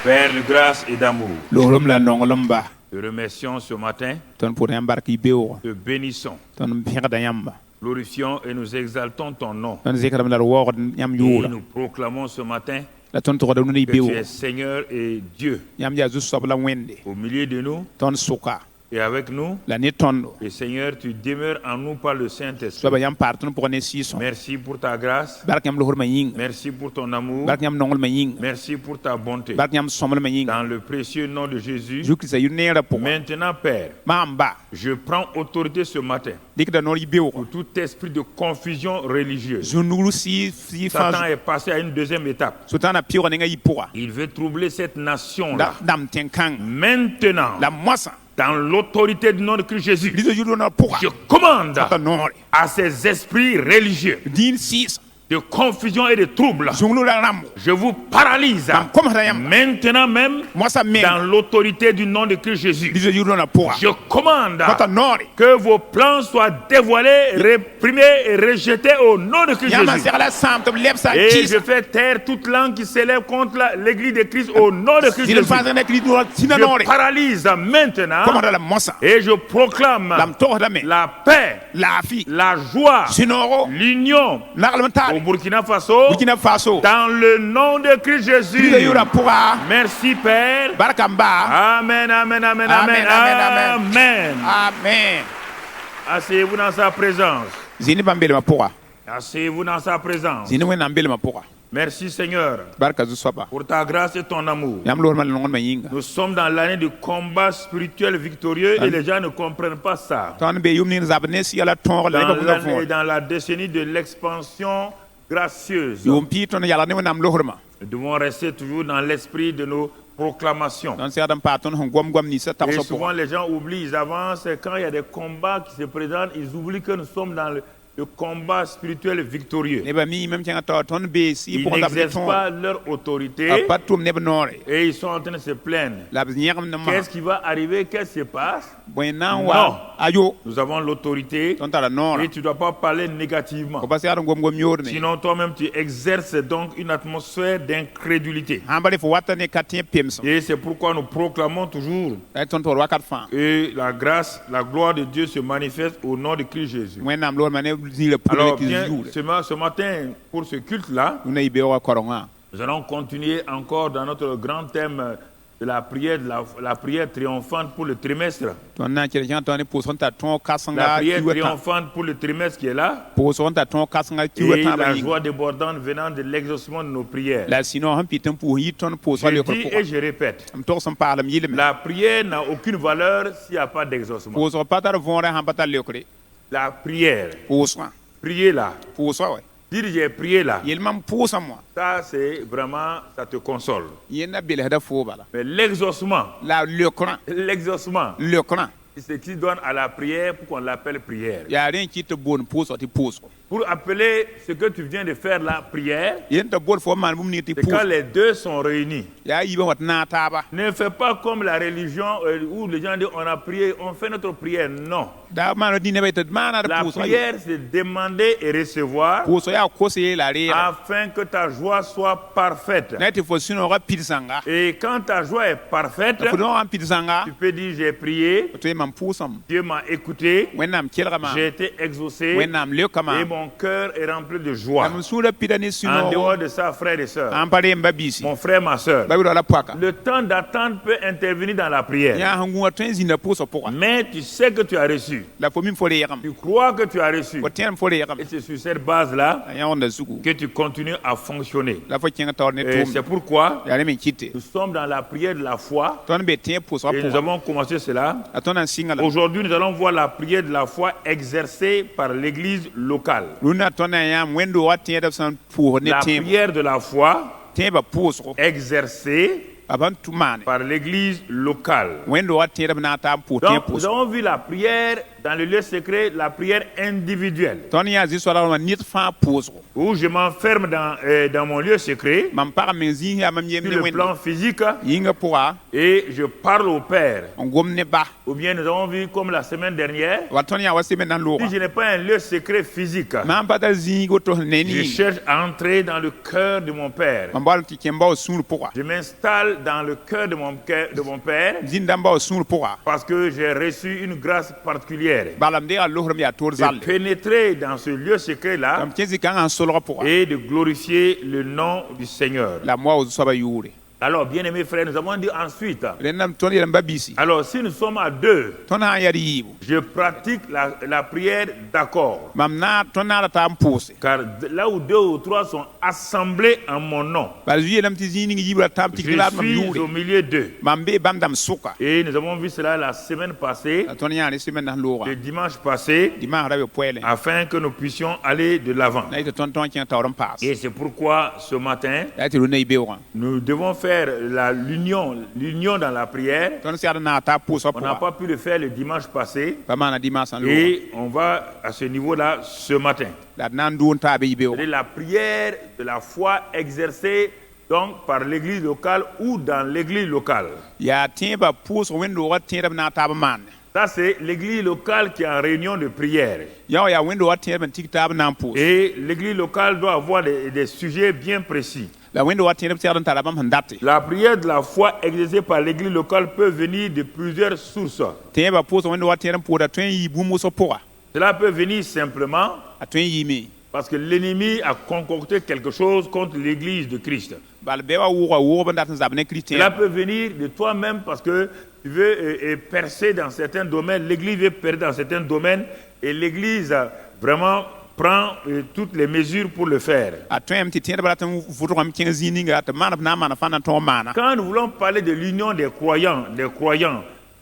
Père de grâce et d'amour, Lohrum la nonglum ba. te remercions ce matin, Ton pour yam barki bewo. te bénissons, Ton pekda yamba. glorifions et nous exaltons ton nom. Ton zekram la wo yam Et yura. nous proclamons ce matin La ton to da nuni que bewo. tu es Seigneur et Dieu Yam ja zus sobla wende. au milieu de nous Ton suka. et avec nous. La ne tondo. Et Seigneur, tu demeures en nous par le Soba Saint-Esprit. yam parton pour ne sison. Merci pour ta grâce, Bark yam lohur ma ying. merci pour ton amour, Bark yam nongol ma ying. merci pour ta bonté. Bark yam somol ma ying. Dans le précieux nom de Jésus, Jukri sa yunera pour. maintenant Père, Mamba. je prends autorité ce matin Dik da nori bewo. pour tout esprit de confusion religieuse. Zunulu si Satan fa. est passé à une deuxième étape. Sutana piwa nenga yipoa. Il veut troubler cette nation-là. Dam tenkang. Maintenant, La moisa. dans l'autorité du nom de Christ Jésus, Lizo yudo na poa. je commande Ta nori. à ces esprits religieux Din sis. de confusion et de trouble. Zungulu la rambo. Je vous paralyse Dam kom rayam. maintenant même Moisa men. dans l'autorité du nom de Christ Jésus. Lizo yudo na poa. Je commande Ta nori. que vos plans soient dévoilés, réprimés et rejetés au nom de Christ Yama Jésus. serla sam to lepsa Et kis. je fais taire toute langue qui s'élève contre l'église de Christ au nom de Christ Din Jésus. fa na kri no sina Je nori. paralyse maintenant Comment la moisa. et je proclame Dam to da men. la paix, La fi. la joie, Sinoro. l'union Nagalman au tal. Burkina Faso Burkina Faso. dans le nom de Christ Jésus. Lizo yura poa. Merci Père. Barakamba. Amen, amen, amen, amen, Amen, amen, amen. Amen. Asseyez-vous dans sa présence. Zini bambele ma poa. Asseyez-vous dans sa présence. Zini wen ambele ma poa. Merci Seigneur Barka zu soba. pour ta grâce et ton amour. Yam lohur ma nongon ma yinga. Nous sommes dans l'année du combat spirituel victorieux et les gens ne comprennent pas ça. Ton be yum ni zabne si ala ton la Dans ko l'année, fo. dans la décennie de l'expansion gracieuse, Yum pi ton yala ne nam lohur ma. nous devons rester toujours dans l'esprit de nos proclamations. Don se adam pa ton hon gom ni sa Et takso souvent poa. les gens oublient, ils avancent et quand il y a des combats qui se présentent, ils oublient que nous sommes dans le combat spirituel victorieux. Ne ba mi mem tianga to ton be si Ils pour da n'exercent ton. pas leur autorité Apatum ne nore. et ils sont en train de se plaindre. La bnyam na ma. Qu'est-ce qui va arriver? Qu'est-ce qui se passe? Buena Non. wa. Ayo. Nous avons l'autorité Ton ta la nora. et tu ne dois pas parler négativement. Ko basi adam gom yorne. Sinon toi-même tu exerces donc une atmosphère d'incrédulité. Hambale fo watane katien pemso. Et c'est pourquoi nous proclamons toujours Ay ton to wakat fa. et la grâce, la gloire de Dieu se manifeste au nom de Christ Jésus. Wen nam lohur ma ne zi le pour Alors ki bien, jour. ce matin, pour ce culte-là, Una ibe wa koronga. nous allons continuer encore dans notre grand thème de la prière, la prière triomphante pour le trimestre. Ton na kire jan ton ni poson ta ton La kasanga prière kiwata. triomphante pour le trimestre qui est là. Poson ta ton kasanga Et kiwata ba la yinga. joie débordante venant de l'exaucement de nos prières. La sinon han pitan pour yi ton poson Je le dis ko. et je répète, Am to son parle mi yile. la prière n'a aucune valeur s'il n'y a pas d'exaucement. Poson patar vonre han patar le ko. La prière, Poson. prier là, Poson ouais. dire j'ai prié là, Yel mam poson moi. ça c'est vraiment, ça te console. Yena bele hada fo bala. Mais l'exaucement, La le kran. l'exaucement, Le kran. c'est ce qui donne à la prière pour qu'on l'appelle prière. Ya rien qui te bonne poson ti poson. Pour appeler ce que tu viens de faire la prière, Yen te bon fo man bum ni ti c'est quand poson. les deux sont réunis. Ya yibe wat na taba. Ne fais pas comme la religion où les gens disent on a prié, on fait notre prière. Non. Da man di ne be te man La na poson. prière, c'est demander et recevoir Poson ya ko se la re. afin que ta joie soit parfaite. Na ti fo sino ra pirsanga. Et quand ta joie est parfaite, Fo no am pirsanga. tu peux dire j'ai prié, To mam poson. Dieu m'a écouté, Wennam kelgama. j'ai été exaucé Wennam le kama. et mon cœur est rempli de joie. Am sura pidani En sino. dehors de ça, frères et sœurs, Am pare mbabisi. mon frère, ma sœur, Babi la paka. le temps d'attente peut intervenir dans la prière. Ya hangu atwen zina poso poka. Mais tu sais que tu as reçu. La fomi fo le yam. Tu crois que tu as reçu. Ko tem fo le yam. Et c'est sur cette base-là Ya onda suku. que tu continues à fonctionner. La fo kinga tor ne Et tum. c'est pourquoi Ya ne men kite. nous sommes dans la prière de la foi. Ton be tem poso Et nous poka. avons commencé cela. Aton an singala. Aujourd'hui, nous allons voir la prière de la foi exercée par l'église locale. Luna ton yam wendo wat tem da san pour ne La tem. prière de la foi Tem ba poso. exercée Aban tumane. par l'église locale. Wendo wat tem da na ta pour tem Donc, nous poso. avons vu la prière dans le lieu secret, la prière individuelle, tõnd yaa zĩ-soalg wã ned fãa pʋʋsgo où je m'enferme dans mon lieu secret, mam pagb meng zĩig yaa mam yem sur ne le wẽnde plan physique, yĩngã pʋga et je parle au Père. n gom ne ba Ou bien nous avons vu comme la semaine dernière, wa tõnd yaa wa semen nan loogã si je n'ai pas un lieu secret physique, mam pa tar zĩig woto sẽn ne je ning cherche à entrer dans le cœur de mon Père. mam baool tɩ kẽm bao sũur pʋga Je m'installe dans le cœur de mon Père zĩndã n bao sũur pʋga parce que j'ai reçu une grâce particulière bala m deega loogrem yaa toor de zalle pénétrer dans ce lieu secret-là m kẽ zĩ-kãngã n solgã pʋga et de glorifier le nom du Seigneur. la m wa wa soaba yʋʋre Alors, bien aimés frères, nous avons dit ensuite, rẽndã tõnd yelm ba bisi alors si nous sommes à deux, tõnd sã n yaa d yiibu je pratique la prière d'accord. mam tõnd naara taa n pʋʋse Car là où deux ou trois sont assemblés en mon nom, bala zu yeelame tɩ zĩig ning yiibra tãm tɩ je la mam suis yʋʋre au milieu d'eux. mam bee bãmb dãmb sʋka Et nous avons vu cela la semaine passée, la tõnd yãa rẽ semen nas loogã le dimanche passé, dimaas ra be poɛɛlẽ afin que nous puissions aller de l'avant. la yetɩ tõnd tõnd kẽ taoor n paas Et c'est pourquoi ce matin, la yetɩ rũnã y beoogã nous devons faire l'union dans la prière. tõnd segd naag taa pʋʋsã On n'a pʋga pas pu le faire le dimanche passé. pa maana dimaas n loogã Et on va à ce niveau-là ce matin. la d na n dʋʋn taa be y beoogã C'est la prière de la foi exercée donc par l'église locale ou dans l'église locale. yaa tẽebã pʋʋsg wẽnd-doogã tẽedb na n taab n maande Ça, c'est l'église locale qui est en réunion de prière. yã wã yaa wẽnd-doogã tẽedb n tɩk taab n na n pʋʋs Et l'église locale doit avoir des sujets bien précis. la wẽnd-doogã tẽedb segd n tara bãmb sẽn date La prière de la foi exercée par l'église locale peut venir de plusieurs sources. tẽebã pʋʋsg wẽnd-doogã tẽed n pʋʋda tõe n yɩ bũmb wʋsg pʋga Cela peut venir simplement a tõe n yɩɩme parce que l'ennemi a concocté quelque chose contre l'église de Christ. bal bɩ wa wʋga wʋgb n dat n zab ne kiristẽ Cela peut venir de toi-même parce que tu veux percer dans certains domaines, l'église veut percer dans certains domaines et l'église vraiment prend toutes les mesures pour le faire. a tõem tɩ tẽedb rat n vʋdgame kẽng zĩig ninga tɩ maaneb na n maana fãa na n tõog n maana Quand nous voulons parler de l'union des croyants,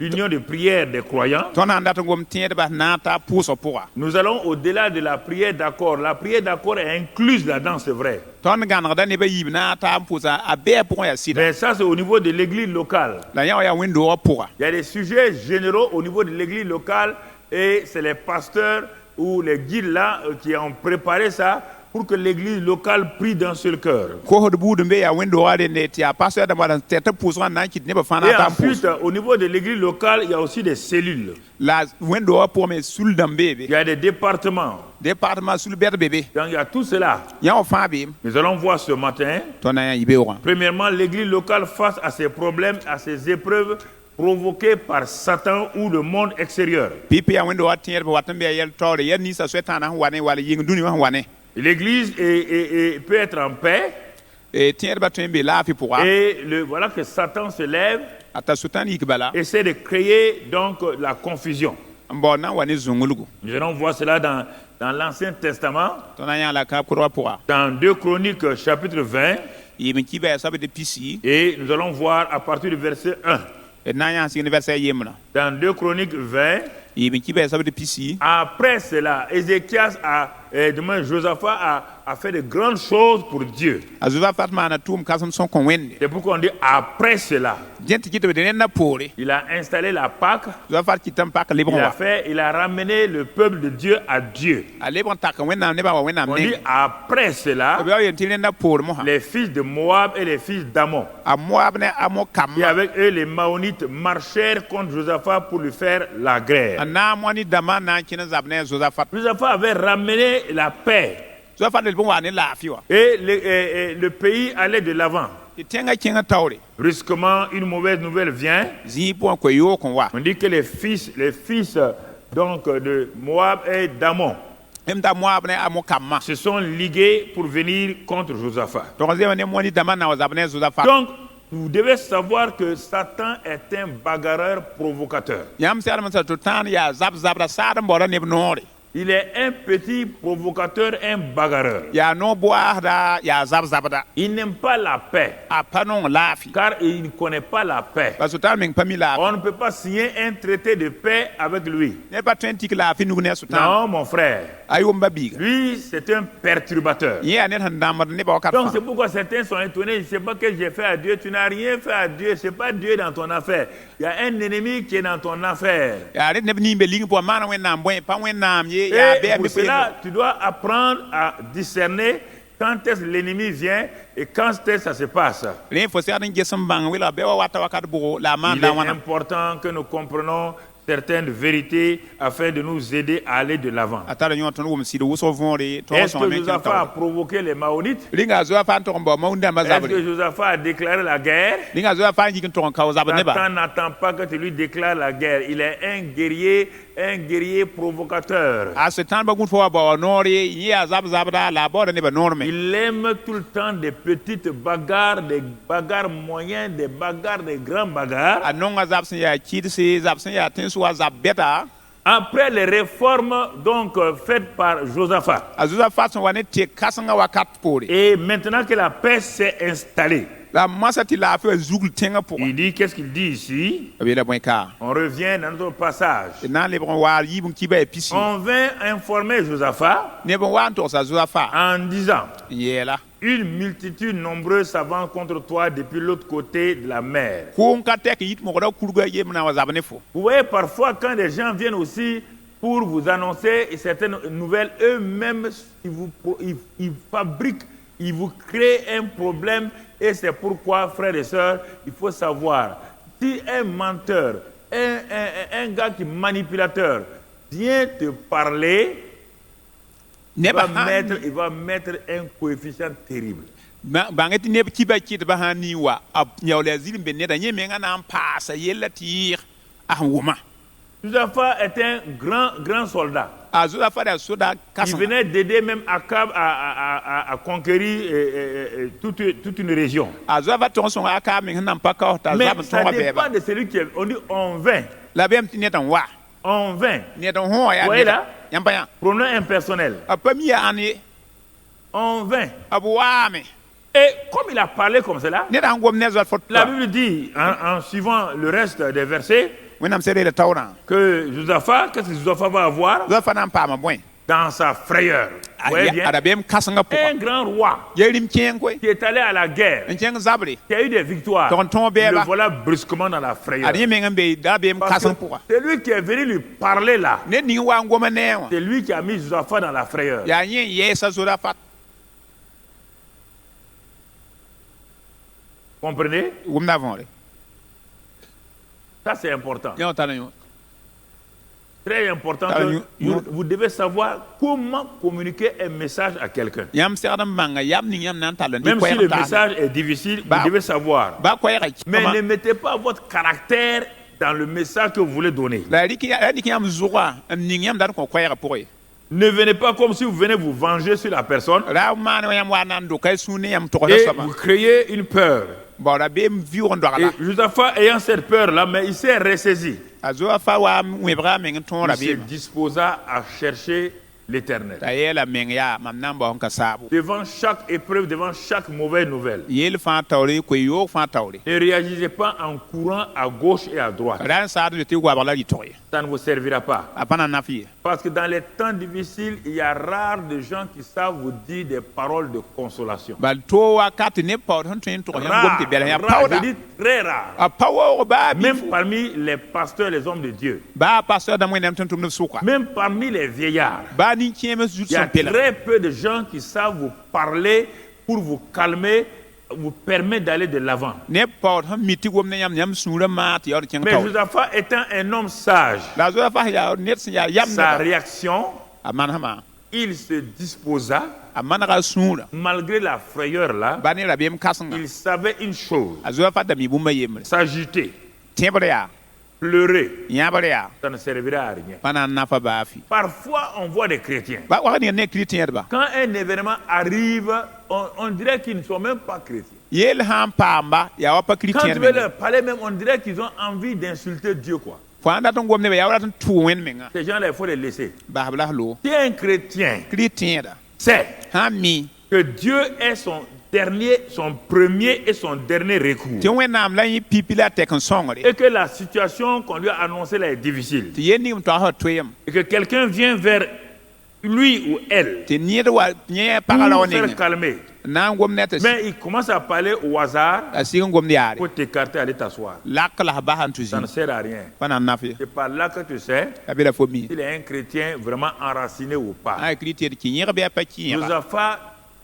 l'union de prière des croyants, tõnd na n dat n gom tẽedbã na n taa pʋʋsg pʋga nous allons au-delà de la prière d'accord. La prière d'accord est incluse là-dedans, c'est vrai. tõnd gãnegda nebã yiib na n taa n pʋʋsa a bɩ a pʋgẽ yaa sɩda Mais ça, c'est au niveau de l'église locale. la yã wã yaa wẽnd-doogã pʋga Il y a des sujets généraux au niveau de l'église locale et c'est les pasteurs ou les guides là qui ont préparé ça pour que l'église locale prie d'un seul cœur. kosd buud n be yaa wẽnd-doogã rende tɩ yaa pastor dãmba n tɛt n pʋʋsgã n na n kɩt nebã fãa na Et n taa n pʋʋs ensuite, au niveau de l'église locale, il y a aussi des cellules. la wẽnd-doogã pʋgẽ me sul dãmb beebe Il y a des départements. département sul bɛd bebe Donc il y a tout cela. yã wã fãa beem Nous allons voir ce matin. tõnd na n yaa yɩ beoogã Premièrement, l'église locale face à ses problèmes, à ses épreuves provoquées par Satan ou le monde extérieur. pipi yaa wẽnd-doogã tẽedb wat n be yaa yɛl taoore yaa ninsã soɛ-tãana sẽn wa ne wall yɩng dũni wã sẽn wa ne L'église peut être en paix tẽedbã tõe n be laafɩ pʋga et voilà que Satan se lève, a t'a sʋtãn yik bala essaie de créer donc la confusion. n baood na n wa ne zũnglgu Nous allons voir cela dans l'Ancien Testament, tõnd na yã la kãab kʋdgã pʋga dans 2 Chroniques chapitre 20, yɩɩm n kiba yaa soab d pisi et nous allons voir à partir du verset 1. d na n yã n sɩg ne vɛrsa yembrã Dans 2 Chroniques 20, yɩɩm n kiba yaa soab d pisi après cela, Ézéchias Josaphat a fait de grandes choses pour Dieu. a zozafat maana tʋʋm kãsem sẽn kõ wẽnde C'est pourquoi on dit après cela. dẽn tɩ kɩtb d rẽndã poore Il a installé la Pâque, zozafat kɩt n pak lebg wa il a ramené le peuple de Dieu à Dieu. a lebg n tak wẽnnaam nebã wa wẽnnaam On dit neng après cela, b yaa yel tɩ rẽndã poor mosã les fils de Moab et les fils d'Ammon. a moab ne a mo Et kamma avec eux, les Maonites marchèrent contre Josaphat pour lui faire la guerre. a na n wa ne dãmbã n na n kẽn n zab ne a zozafat Josaphat avait ramené la paix zozafat leb n wa ne laafɩ wa et le pays allait de l'avant. tɩ tẽngã kẽng n taoore Brusquement, une mauvaise nouvelle vient. zĩig pʋgẽ koe yook n wa On dit que les fils donc, de Moab et d'Ammon m t'a moab ne a mo kamma se sont ligués pour venir contre Josaphat. tog zema ne mo ne dãmbã n na wa zab ne a zozafat Donc, vous devez savoir que Satan est un bagarreur provocateur. yãmb segdm n sa tɩ tãan yaa zab-zabra saad n baoora neb noore Il est un petit provocateur, un bagarreur. yaa no boaasda yaa zab-zabda Il n'aime pas la paix, a pa nong laafɩ car il ne connaît pas la paix. la sultan meng pa mi laafɩ On ne peut pas signer un traité de paix avec lui. ne pa tõe n tɩk laafɩ nug ne a sultan Non, mon frère. a yʋmba biiga Lui, c'est un perturbateur. yẽ yaa ned sẽn dãmbd nebã wakat Donc fãa c'est pourquoi certains sont étonnés. Je ne sais pas que j'ai fait à Dieu. Tu n'as rien fait à Dieu. Ce n'est pas Dieu dans ton affaire. Il y a un ennemi qui est dans ton affaire. yaa rẽd neb ning be ling pʋgã maana wẽnnaam bõe pa wẽnnaam ye yaa bɩa Et pour me cela, tu dois apprendre à discerner quand est-ce que l'ennemi vient et quand est-ce que ça se passe. rẽ fo segd n ges n bãng wela bɩ wa wata wakat bʋgo la a Il maanda est wãna important que nous comprenions certaines vérités afin de nous aider à aller de l'avant. a tara yõ tõnd wʋm sɩd wʋsg võore tog Est-ce sõma que me Josaphat a provoqué les Maonites? ringa a zoa fa n tog n bao maun dãmbã Est-ce que zabre Josaphat a déclaré la guerre? ringa a zoa fa n yik n tog n ka o zabd nebã Satan n'attend pas que tu lui déclares la guerre. Il est un guerrier provocateur. a sẽn ba gũd fo wa bao noore yẽ yaa zab-zabda la a baooda nebã noorme Il aime tout le temps des petites bagarres, des bagarres moyennes, des bagarres, des grands bagarres. a nonga zab sẽn yaa kɩdse zab sẽn yaa tẽns wa zab bɛta Après les réformes donc faites par Josaphat. a zozafat sẽn wa ne tek kãsengã wakat poore Et maintenant que la paix s'est installée, la masã tɩ laafɩ wa zugl tẽngã pʋgã il dit, qu'est-ce qu'il dit ici? b yeela bõe ka On revient dans notre passage. d na n lebg n waar yiib n kiba ya pisi On vint informer Josaphat neb n wa n togsa zozafa en disant, n yeela une multitude nombreuse s'avance contre toi depuis l'autre côté de la mer. koom ka tɛk yit mogda kurga yem na wa zab ne fo Vous voyez, parfois, quand des gens viennent aussi pour vous annoncer certaines nouvelles, eux-mêmes, ils fabriquent, ils vous créent un problème. Et c'est pourquoi, frères et sœurs, il faut savoir, si un menteur, un gars qui est manipulateur, vient te parler, neb il va mettre un coefficient terrible. bãng tɩ neb kiba kɩtbã sã n nii wa a yaool yaa zir n be neda yẽ mengã na n paasa yella tɩ yɩɩg a sẽn wʋma Josaphat est un grand soldat. a zozafa yaa soda Il kãseng venait d'aider même Akab à conquérir toute une région. a zoafa tog n sõng a kaa meng sẽn nan pa kaos t'a Mais zab n ça tõoga dépend bɛɛba de celui qui est. On dit on vint. la bɩam tɩ ned n wa On vint. ned n hõ yaa Ouais, neda là. yãmb pa yã Pronom impersonnel. a pa mi yaa ãn ye On vint. b waame Et comme il a parlé comme cela, ned sẽn gom ne zoat fo la Bible dit, en suivant le reste des versets, wẽnnaam sẽn reela taoorã que Josaphat, qu'est-ce que Josaphat va avoir zoafa na n paama bõe dans sa frayeur? Vous voyez bien? ada bɩam kãsengã Un pʋgã grand roi ya rim kẽeng koe qui est allé à la guerre, n kẽng zabre qui a eu des victoires, Tonton Béba. le voilà brusquement dans la frayeur. ad yẽ meng n be daa bɩam Parce kãseng que pʋga c'est lui qui est venu lui parler là. ned ning wa n goma ne wã C'est lui qui a mis Josaphat dans la frayeur. yaa yẽ n yɛɛsa zodafat Comprenez? wʋmda võore Ça, c'est important. yã tara yõ Très important. Ah, Que vous devez savoir comment communiquer un message à quelqu'un. yãmb segd n bãnga yam ning yãmb na n tall n dɩ Même si le koɛɛg taasã message est difficile, Bah. vous devez savoir. ba koɛɛga Mais kɩma ne mettez pas votre caractère dans le message que vous voulez donner. la rɩk yãmb zʋga n ning yãmb dat n kõ koɛɛgã pʋgẽ Ne venez pas comme si vous venez vous venger sur la personne ra maan yãmb wa na n doka y sũur ne yãmb togsã et soaba vous créez une peur. baoora beem vɩʋʋg n Et dogla Josaphat ayant cette peur-là, mais il s'est ressaisi. a zoafa wa wẽbga meng n tõora Il se beema disposa à chercher l'Éternel. t'a yeela meng yaa mam na n bao n ka saabo Devant chaque épreuve, devant chaque mauvaise nouvelle, yeel fãa taoore koe yoog fãa taoore ne réagissez pas en courant à gauche et à droite. ra n saad be tɩ goabg la rɩ-tog ye Ça ne vous servira pas. a pa na naf ye Parce que dans les temps difficiles, il y a rare de gens qui savent vous dire des paroles de consolation. bal to wakat tɩ neb paood sẽn tõe n tog yãmb gom Rare, tɩ bɛls yã rare, paooda je dis très rare. a pa waoog baa Même bɩ parmi les pasteurs, les hommes de Dieu. baa pastor dãmb wẽnnaam tɩ n tʋmd b sʋka Même parmi les vieillards. baa nin-kẽems zut Il y a sẽn pelg très peu de gens qui savent vous parler pour vous calmer, vous permettre d'aller de l'avant. neb paood sẽn mi tɩ gom ne yãmb yãmb sũurã maa tɩ yaood kẽng Mais taoor Josaphat étant un homme sage, la a zoafa yaa ned sẽn yaa yam sa neba réaction, a manesma il se disposa, a manega a sũurã malgré la frayeur là, baa ne rabeem kãsengã il savait une chose, a zoafa da mi bũmba yembre s'agiter, tẽbr yaa pleurer, yãbr yaa ça ne servira à rien. pa na n nafa baa fɩ Parfois, on voit des chrétiens. ba wag ne kirtẽedba Quand un événement arrive, on dirait qu'ils ne sont même pas chrétiens. yeel sã n paamba yaa wa pa Quand tu veux kirtẽed leur parler même, on dirait qu'ils ont envie d'insulter Dieu, quoi. fo anda ton gomne be ya wala ton tu wen menga Ces gens-là, il faut les laisser. ba habla lo Si un chrétien kritienda sait ha mi que Dieu est son premier et son dernier recours, ti wenam la yi pipila tek en songre et que la situation qu'on lui a annoncée là est difficile, ti yendi to ha toyem et que quelqu'un vient vers lui ou elle ti nied wa nye pour pagala le wonen faire calmer, na gomnete mais il commence à parler au hasard, asi gomne yare pour t'écarter, aller t'asseoir. lak la ba han tuzi Ça ne sert à rien. pana nafi C'est par là que tu sais abela fo mi s'il est un chrétien vraiment enraciné ou pas. ay kritier ki nyere be pa ki Nous avons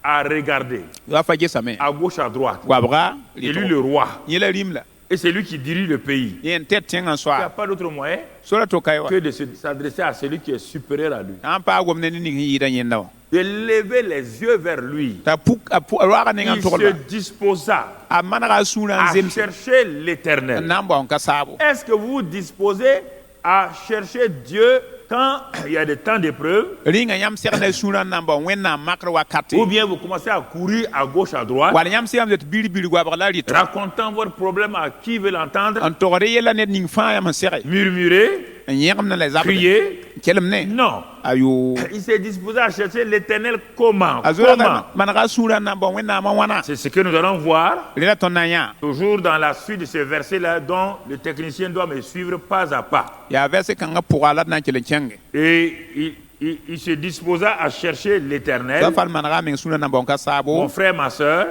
à regarder wa fa gesame à gauche, à droite. wa bra C'est lui le roi. yela rimla Et c'est lui qui dirige le pays. yen tet tengan Il n'y a soa pas d'autre moyen sora to kaywa que de s'adresser à celui qui est supérieur à lui. an pa gomne ni yi da yenda De lever les yeux vers lui. ta puk wa ne Il ngan to se disposa a manara sunan à zem chercher l'éternel. namba on kasabo Est-ce que vous vous disposez à chercher Dieu quand il y a des temps d'épreuve? ringa yam serna sunan namba wenna makra wakati Ou bien vous commencez à courir à gauche, à droite, wala yam siam zet bili bili gwa bagla rit racontant votre problème à qui veut l'entendre, an to re yela net ning fa yam sere murmurer, yam na les abde crier? kelem ne Non. ayo Il s'est disposé à chercher l'éternel comment? azura Comment? manara sunan namba wenna ma wana C'est ce que nous allons voir rela ton naya toujours dans la suite de ces versets-là dont le technicien doit me suivre pas à pas. ya verse kanga pugala na kele chenge Et il se disposa à chercher l'éternel. da fal manara men sunan namba on kasabo Mon frère, ma soeur,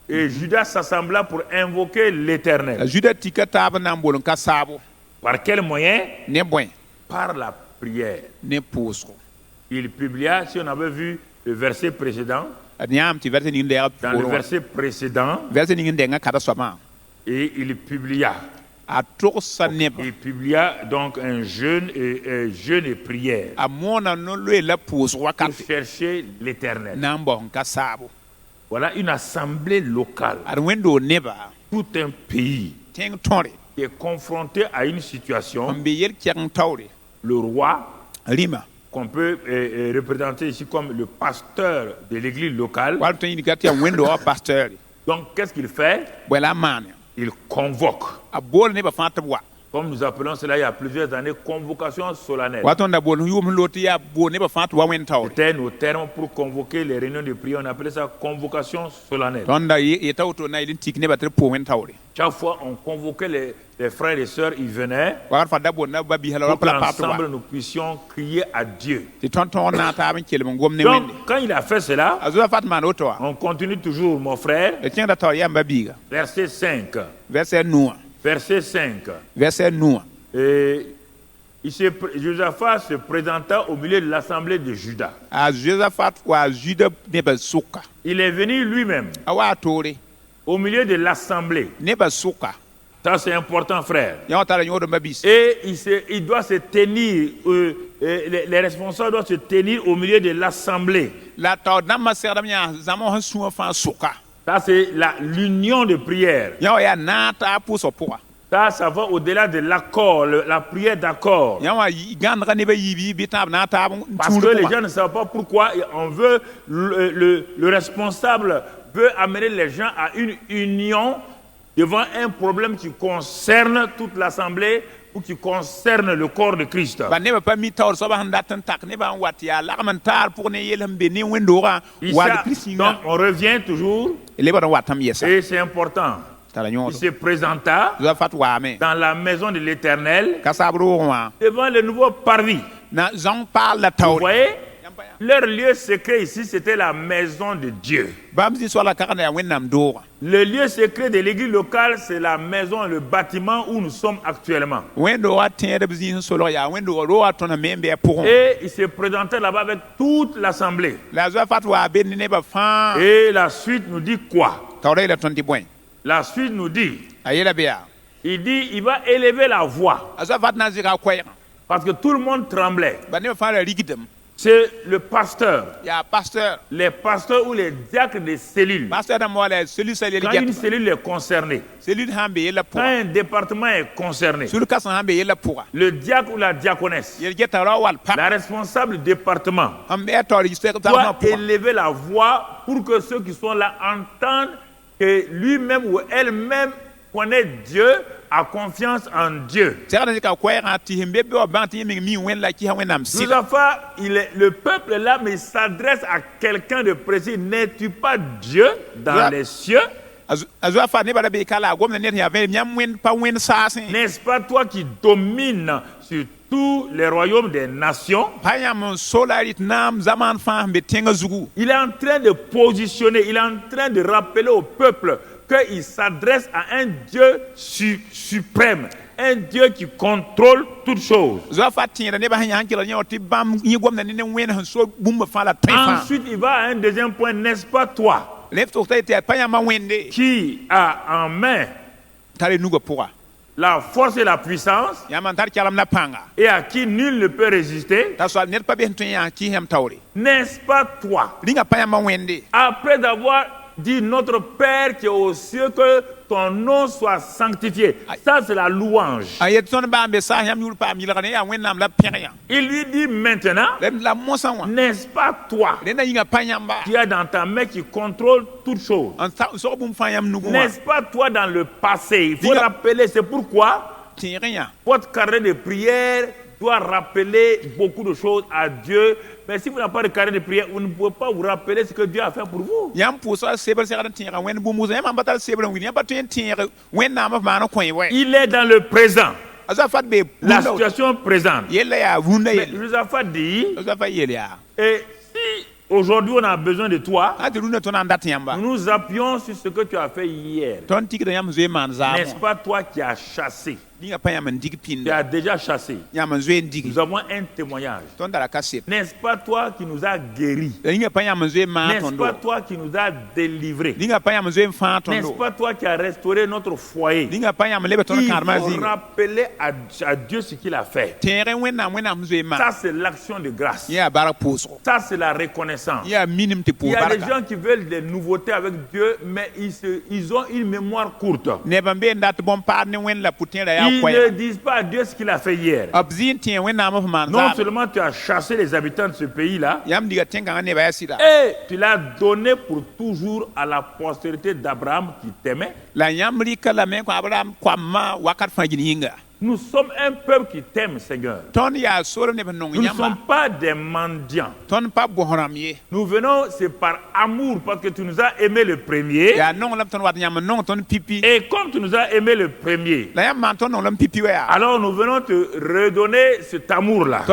et Judas s'assembla pour invoquer l'éternel. juda tika tab nambo kasabo Par quel moyen? ne boy Par la prière. ne pusco Il publia, si on avait vu le verset précédent, nyam ti verse ni ndera dans le verset précédent, verse ni ndenga kada soma et il publia. a torsa neba Il publia donc un jeûne et prière a mona no le la pus pour wakati chercher l'éternel. nambo kasabo Voilà une assemblée locale, ar wendo neba tout un pays teng tore qui est confronté à une situation. ambe yel kyang tawre Le roi, rima qu'on peut représenter ici comme le pasteur de l'église locale. wal tan yigati am wendo a pasteur Donc, qu'est-ce qu'il fait? wala man Il convoque. a bol neba fatabwa Comme nous appelons cela il y a plusieurs années, convocation solennelle. waton da bol yum loti ya bo neba fatwa wen tawre C'était nos termes pour convoquer les réunions de prière. On appelait ça convocation solennelle. tonda ye tawto na ilin tik neba tre po wen tawre Chaque fois, on convoquait les frères et sœurs, ils venaient war fa da bol na babi hala pour pla patwa qu'ensemble nous puissions crier à Dieu. ti tonton na ta ben kelem ngom ne Donc, wende quand il a fait cela, azua fatman oto on continue toujours, mon frère. e tienda taw yamba biga Verset 5. verset noa Verset 5. verset noa Et Josaphat se présenta au milieu de l'assemblée de Juda. a Josaphat wa juda neba suka Il est venu lui-même awa tore au milieu de l'assemblée. neba suka Ça, c'est important, frère. ya tara nyodo mabis Et il doit se tenir, les responsables doivent se tenir au milieu de l'assemblée. la taw namma serdam nya zamo han suwa fa suka Ça, c'est l'union de prière. ya nata puso poa Ça va au-delà de l'accord, la prière d'accord. ya wa gandra neba yibi bitab nata Parce que les gens ne savent pas pourquoi on veut, le responsable veut amener les gens à une union devant un problème qui concerne toute l'assemblée ou qui concerne le corps de Christ. ba neba pa mi tawr so ba handa tan tak neba wat ya lagman tar pour ne yelam be ne wendora wa de Donc christina on revient toujours, leba don watam yesa et c'est important. tara Il nyodo se présenta Josaphat wa me dans la maison de l'Éternel kasabro wa devant le nouveau parvis. na zang parle la Vous tawr voyez, leur lieu secret ici, c'était la maison de Dieu. bamzi so la karana ya wennam dora Le lieu secret de l'église locale, c'est la maison, le bâtiment où nous sommes actuellement. wendo wa tende bzi so lo ya wendo ro wa tona membe pour Et il se présentait là-bas avec toute l'assemblée. la Josaphat wa ben neba fa Et la suite nous dit quoi? tawre la tonti point La suite nous dit, ayela be ya il dit, il va élever la voix. Josaphat na zira koyra Parce que tout le monde tremblait. ba neba fa la rigidem C'est le pasteur, ya pasteur les pasteurs ou les diacres des cellules. pasteur da mo la celui sa le Quand une cellule est concernée, celui hambe yela pour quand un département est concerné, celui kasan hambe yela pour le diacre ou la diaconesse, yel geta rawal pa la responsable du département, hambe tor yiste ta doit pour élever la voix pour que ceux qui sont là entendent que lui-même ou elle-même connaît Dieu a confiance en Dieu. Josaphat, le peuple est là, mais il s'adresse à quelqu'un de précis. N'es-tu pas Dieu dans les cieux? N'est-ce pas toi qui domines sur tous les royaumes des nations? Il est en train de positionner, il est en train de rappeler au peuple qu'il s'adresse à un Dieu suprême, un Dieu qui contrôle toutes choses. Ensuite, il va à un deuxième point, n'est-ce pas toi qui a en main la force et la puissance et à qui nul ne peut résister? N'est-ce pas toi, après avoir dit notre Père qui est aux cieux, que ton nom soit sanctifié? Ça, c'est la louange. Il lui dit maintenant, n'est-ce pas toi qui as dans ta main, qui contrôle toutes choses? N'est-ce pas toi dans le passé? Il faut rappeler, c'est pourquoi votre carnet de prière doit rappeler beaucoup de choses à Dieu. Mais si vous n'avez pas de carnet de prière, vous ne pouvez pas vous rappeler ce que Dieu a fait pour vous. Il est dans le présent. La situation présente. Mais Josaphat dit, et si aujourd'hui on a besoin de toi, nous nous appuyons sur ce que tu as fait hier. N'est-ce pas toi qui as chassé? Tu as déjà chassé. Nous avons un témoignage. N'est-ce pas toi qui nous as guéris? N'est-ce pas toi qui nous as délivrés? N'est-ce pas toi qui as restauré notre foyer? Il faut rappeler à Dieu ce qu'il a fait. Ça, c'est l'action de grâce. Ça, c'est la reconnaissance. Il y a des gens qui veulent des nouveautés avec Dieu, mais ils ont une mémoire courte. Ils ne disent pas à Dieu ce qu'il a fait hier. Non seulement tu as chassé les habitants de ce pays-là, et tu l'as donné pour toujours à la postérité d'Abraham qui t'aimait. Nous sommes un peuple qui t'aime, Seigneur. Nous ne sommes pas des mendiants. Nous venons, c'est par amour, parce que tu nous as aimé le premier. Et comme tu nous as aimé le premier, alors nous venons te redonner cet amour-là.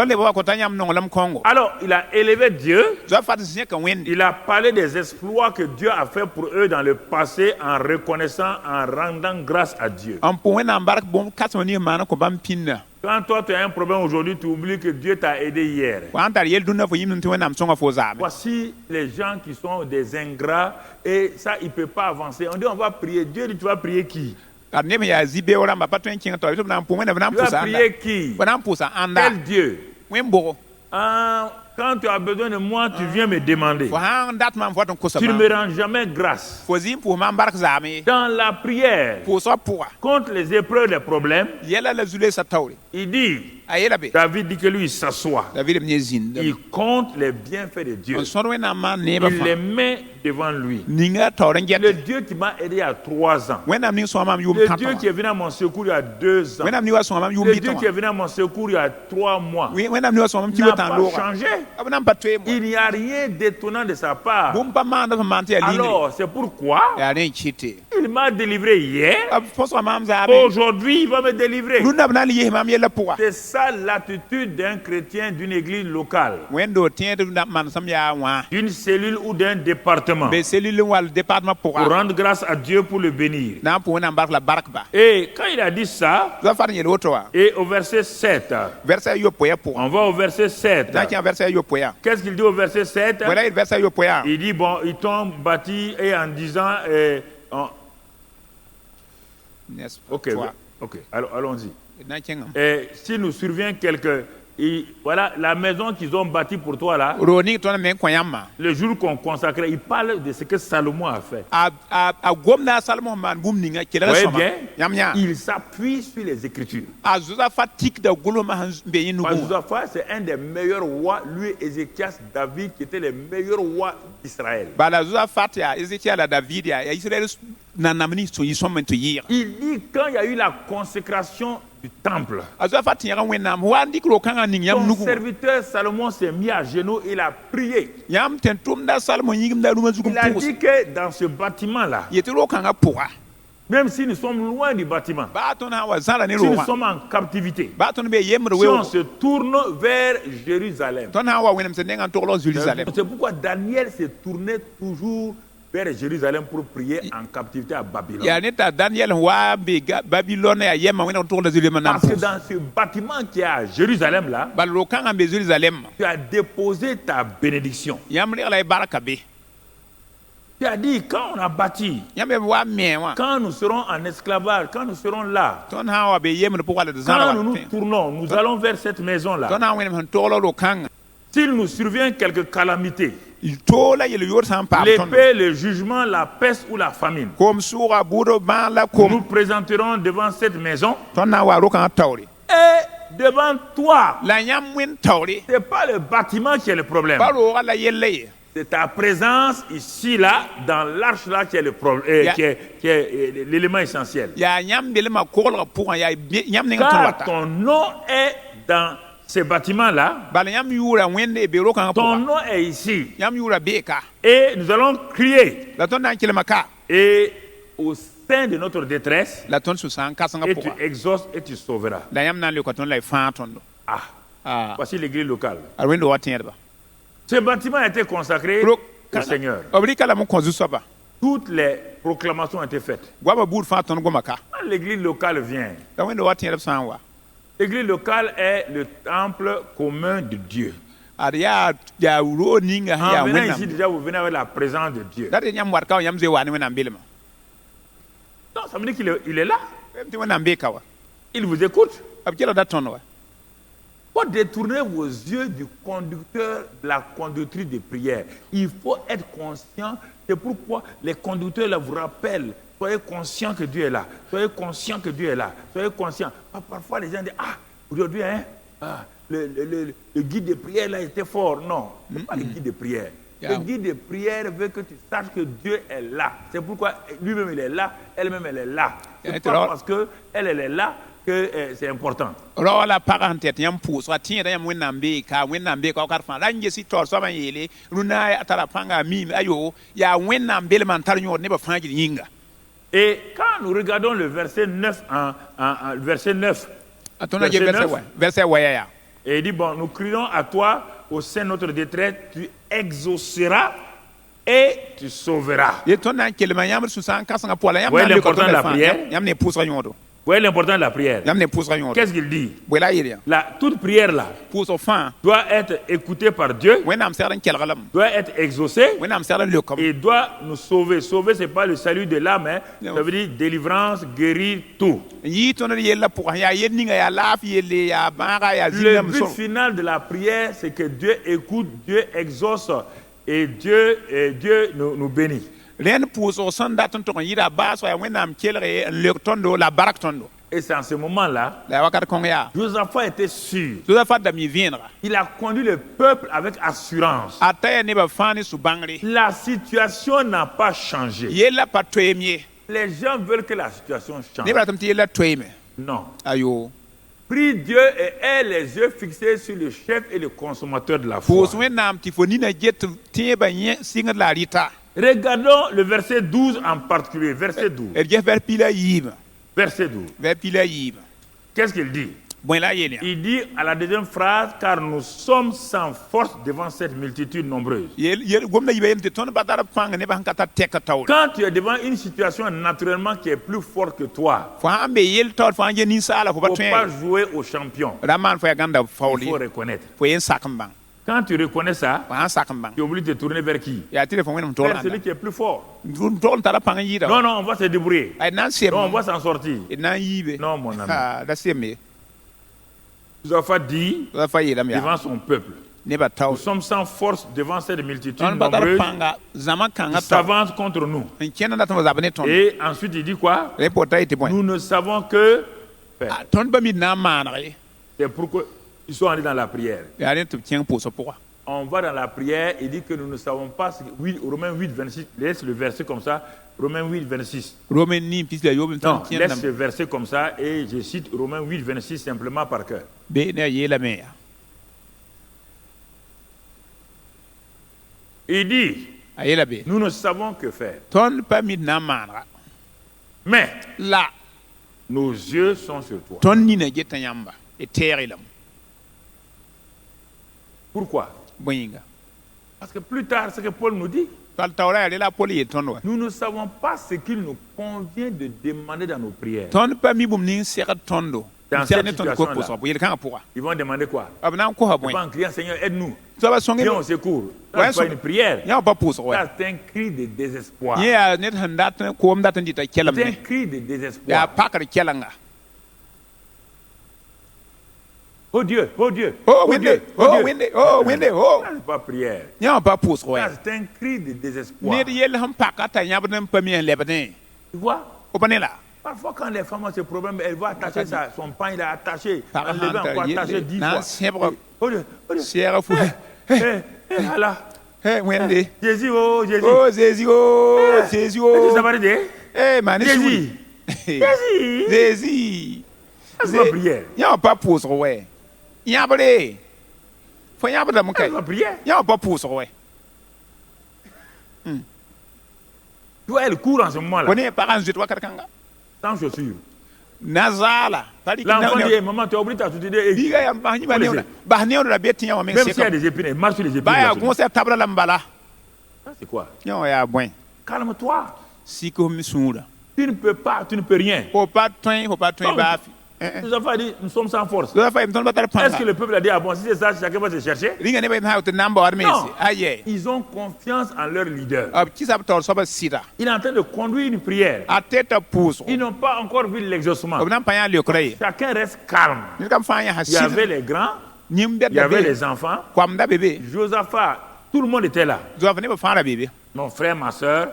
Alors, il a élevé Dieu. Il a parlé des exploits que Dieu a fait pour eux dans le passé, en reconnaissant, en rendant grâce à Dieu. Quand toi tu as un problème aujourd'hui, tu oublies que Dieu t'a aidé hier. Voici les gens qui sont des ingrats et ça, ils ne peuvent pas avancer. On dit on va prier. Dieu dit tu vas prier qui? Tu vas prier qui? Quel Dieu? Quand tu as besoin de moi, tu viens me demander. Tu ne me rends jamais grâce. Dans la prière, contre les épreuves, les problèmes, il dit, David dit que lui, il s'assoit. Il compte les bienfaits de Dieu. Il les met devant lui. Le Dieu qui m'a aidé il y a 3 ans. Le Dieu qui est venu à mon secours il y a 2 ans. Le Dieu qui est venu à mon secours il y a 3 mois. N'a pas changé. Il n'y a rien d'étonnant de sa part. Alors, c'est pourquoi il m'a délivré hier. Aujourd'hui, il va me délivrer. C'est ça l'attitude d'un chrétien d'une église locale, d'une cellule ou d'un département, pour rendre grâce à Dieu pour le bénir. Et quand il a dit ça, et au verset 7, on va au verset 7. Qu'est-ce qu'il dit au verset 7? Il dit, bon, ils t'ont bâti et en disant... Ok, alors allons-y. Et si nous survient quelque... voilà, la maison qu'ils ont bâtie pour toi là, le jour qu'on consacrait, il parle de ce que Salomon a fait. Vous voyez bien, il s'appuie sur les Écritures. Josaphat, c'est un des meilleurs rois, lui, Ézéchias, David, qui étaient les meilleurs rois d'Israël. na namni so yi som to yir Il dit quand il y a eu la consécration du temple, azo fa tiara wẽnnaam wa ndik ro kãngã ning yãmb son nugu serviteur Salomon s'est mis à genoux, il a prié. yãmb tẽn tʋmda salmo yĩgmda rũmã zug Il a n pʋgs dit que dans ce bâtiment-là, yetɩ ro kãngã pʋga même si nous sommes loin du bâtiment, baa tõnd sã n wa zãra ne si nous roogã sommes en captivité, baa tõnd bee yembr si on weoogo se tourne vers Jérusalem, tõnd sã n wa wẽnem sẽn nengã n toglg Jérusalem c'est pourquoi Daniel s'est tourné toujours vers Jérusalem pour prier en captivité à Babylone. yaa ne t'a Daniel sẽn wa n be Babilone yaa yɛmã wẽneg togla Jérusalem na n Parce que pʋs dans ce bâtiment qui est à Jérusalem là, bala ro kãngã n be Jérusalem tu as déposé ta bénédiction. yãmb regla y barka be Tu as dit quand on a bâti, yãmb wa me wã quand nous serons en esclavage, quand nous serons là, tõnd sã n wa be yembr pʋga la d zãra quand wa nous nous tournons, nous allons vers cette maison là. tõnd sã n wẽnem sẽn togla ro kãngã S'il nous survient quelque calamité, toola yel yoor sã n paam tõnd l'épée, le jugement, la peste ou la famine, kom sʋʋga bʋʋd bãag la nous kom nous présenterons devant cette maison tõnd na n wa ro kãngã taoore et devant toi. la yãmb wẽnd taoore Ce n'est pas le bâtiment qui est le problème. pa roogã la yella ye C'est ta présence ici, là, dans l'arche, là, qui est le problème, Ya- qui est l'élément essentiel. yaa yãmb belmã koglgã pʋgã yaa yãmb ning tõnd Car wata ton nom est dans ce bâtiment-là, bala yãmb yʋʋra wẽnd e be ro kãngã ton pʋga nom est ici. yãmb yʋʋra beeka Et nous allons crier. la tõnd na n kelma ka Et au sein de notre détresse, la tõnd sũ-sã n kãsengã et tu pʋga exauces et tu sauveras. la yãmb na n leoka tõnd la y fãa tõndo Voici l'église locale. ad wẽnd wa tẽedba Ce bâtiment a été consacré ro au Seigneur. b rɩka lame n kõ zu-soaba Toutes les proclamations ont été faites. goamã buud fãa tõnd goma ka Quand l'église locale vient, la wẽnd wa tẽedb sã n wa l'église locale est le temple commun de Dieu. ad yaa roo ninga sẽn yaa En venant ici, wẽnnaam déjà, vous venez avec la présence de Dieu. dat yãmb wat ka wa yãmb zoe wa ne wẽnnaam belmã Non, ça veut dire qu'il est là. tɩ wẽnnaam beeka wa Il vous écoute. b kelgda tõnd wa Il faut détourner vos yeux du conducteur, de la conductrice de prière. Il faut être conscient. C'est pourquoi les conducteurs là, vous rappellent. Soyez conscient que Dieu est là. Soyez conscient que Dieu est là. Soyez conscient. Parfois, les gens disent, aujourd'hui, le guide de prière là était fort. Non, ce n'est pas le guide de prière. Yeah. Le guide de prière veut que tu saches que Dieu est là. C'est pourquoi lui-même, il est là. Elle-même, elle est là. Yeah, C'est pas parce qu'elle est là que c'est important. rao la pagã sẽn tɛt yãmb pʋʋsga tẽeda yãmb wẽnnaam beeka wakar fãa la n ges y taoor soabã n yeele rũnã a tara pãnga a miime ayo yaa wẽnnaam belmã n tar yõod nebã fãa gil yĩnga Et quand nous regardons le verset 9, verset 9, a tõnd na ge vɛrsɛ waya yaa et il dit, bon, nous crions à toi au sein de notre détresse, tu exauceras et tu sauveras. ye tõnd na n kelma yãmb sũ-sã n kãsengã pʋa la yãmb Ouais, na n leoka l'important tõnd de la la fãa prière. yãmb ne pʋʋsga yõodo Vous voyez l'important de la prière. yãmb ne pʋʋsga yõodo Qu'est-ce qu'il dit? bõe la a yel yã Toute prière là pʋʋsg fãa doit être écoutée par Dieu, wẽnnaam segd n kelg lame doit être exaucée wẽnnaam segd n leokame et doit nous sauver. Sauver, ce n'est pas le salut de l'âme, hein. Non. Ça veut dire délivrance, guérir, tout. n yɩɩ tõnd d yella pʋgã yaa yel ninga yaa laaf yelle yaa bãaga yaa Le zĩndame but final de la prière, c'est que Dieu écoute, Dieu exauce et Dieu nous bénit. rẽnd pʋʋsg sẽn dat n tʋg n yɩra baasg yaa wẽnnaam kelge n leok tõndo la bark tõndo Et c'est en ce moment-là, la wakat kõng yaa Josaphat était sûr. Josaphat dam yɩ vẽenega Il a conduit le peuple avec assurance. a ta yaa nebã fãa ne sũ-bãngre La situation n'a pas changé. yella pa toeem ye Les gens veulent que la situation change. nebã ratame tɩ yella toeeme Non. ayo Prie Dieu et aie les yeux fixés sur le chef et le consommateur de la foi. pʋʋs wẽnnaam tɩ fo nina get tẽebã sɩngd la a rɩta Regardons le verset 12 en particulier. Verset 12. d ges vɛr pila a yiibã Verset 12. vɛr pila a yiibã Qu'est-ce qu'il dit? bõe la a yel yã Il dit à la deuxième phrase, car nous sommes sans force devant cette multitude nombreuse. gomda yiba yel tɩ tõnd pa tar pãng nebã sẽn ka tar tɛk taoore Quand tu es devant une situation naturellement qui est plus forte que toi, fo sãn be yel taoor fo sãn ge ninsaala fo il pa ne faut pas tõe jouer au champion. ra maan fo ya gãnda Il faool faut reconnaître. fo yen sak n bãng Quand tu reconnais ça, fo sãn sak n bãng tu es obligé de te tourner vers qui? yaa tɩ le fo wẽnem Vers togl celui qui est plus fort. togl n tara pãng n yɩɩda Non, non, on va se débrouiller. d na n sem Non, on va s'en sortir. d na n yiibe Non, mon ami. da sem ye Josaphat dit fa yeelame yaa devant son peuple, nebã nous taoor sommes sans force devant cette multitude tõnd pa tar nombreuse pãnga zãma kãngã qui taoor s'avance contre nous. n kẽnd dat n fa zab ne tõnd Et ensuite, il dit quoi? rẽ pota yetɩ bõe Nous ne savons que faire. tõnd pa mi d na n maanege C'est pourquoi ils sont allés dans la prière. yaa rẽ tɩ b kẽng pʋʋsg pʋga on va dans la prière et dit que nous ne savons pas ce que... Oui, Romains 8, 26, laisse le verset comme ça. Romains 8, 26. Non, laisse le verset comme ça et je cite Romains 8, 26 simplement par cœur. Il dit, nous ne savons que faire. Mais nos yeux sont sur toi. Pourquoi? Parce que plus tard, ce que Paul nous dit, nous ne savons pas ce qu'il nous convient de demander dans nos prières. Dans cette situation-là, ils vont demander quoi? Ils vont en criant, Seigneur, aide-nous. Viens au secours. Ça, c'est pas une prière. Ça, c'est un cri de désespoir. C'est un cri de désespoir. Oh Dieu, oh Dieu, oh Dieu, oh Dieu, oh Dieu, oh. Ça, c'est pas prière. Ça, c'est un cri de désespoir. Tu vois? Parfois, quand les femmes ont ce problème, elles vont attacher son pain, il est attaché, enlever encore, attacher 10 fois. Oh Dieu, oh Dieu. Allah. Jésus, oh Jésus. Oh Jésus, oh Jésus, oh. Ça va dire? Jésus. Jésus. Jésus. C'est pas prière. Il n'y a pas pour ça, ouais. Il y a pas de. Faut y avoir de mon cas. C'est pas prière. Il n'y a pas pour ça, ouais. Tu vois, elle court en ce moment-là. On est parents de toi, quelqu'un. Sans chaussures. Nazala. L'enfant dit, maman, tu as oublié ta soutien. Même s'il y a des épines, elle marche sur les épines. C'est quoi? Calme-toi. Tu ne peux pas, tu ne peux rien. Nous avons dit, nous sommes sans force. Est-ce que le peuple a dit, ah bon, si c'est ça, chacun va se chercher? Non. Ils ont confiance en leur leader. Il est en train de conduire une prière. Ils n'ont pas encore vu l'exaucement. Chacun reste calme. Il y avait les grands, il y avait les enfants. Josaphat, tout le monde était là. Mon frère, ma soeur,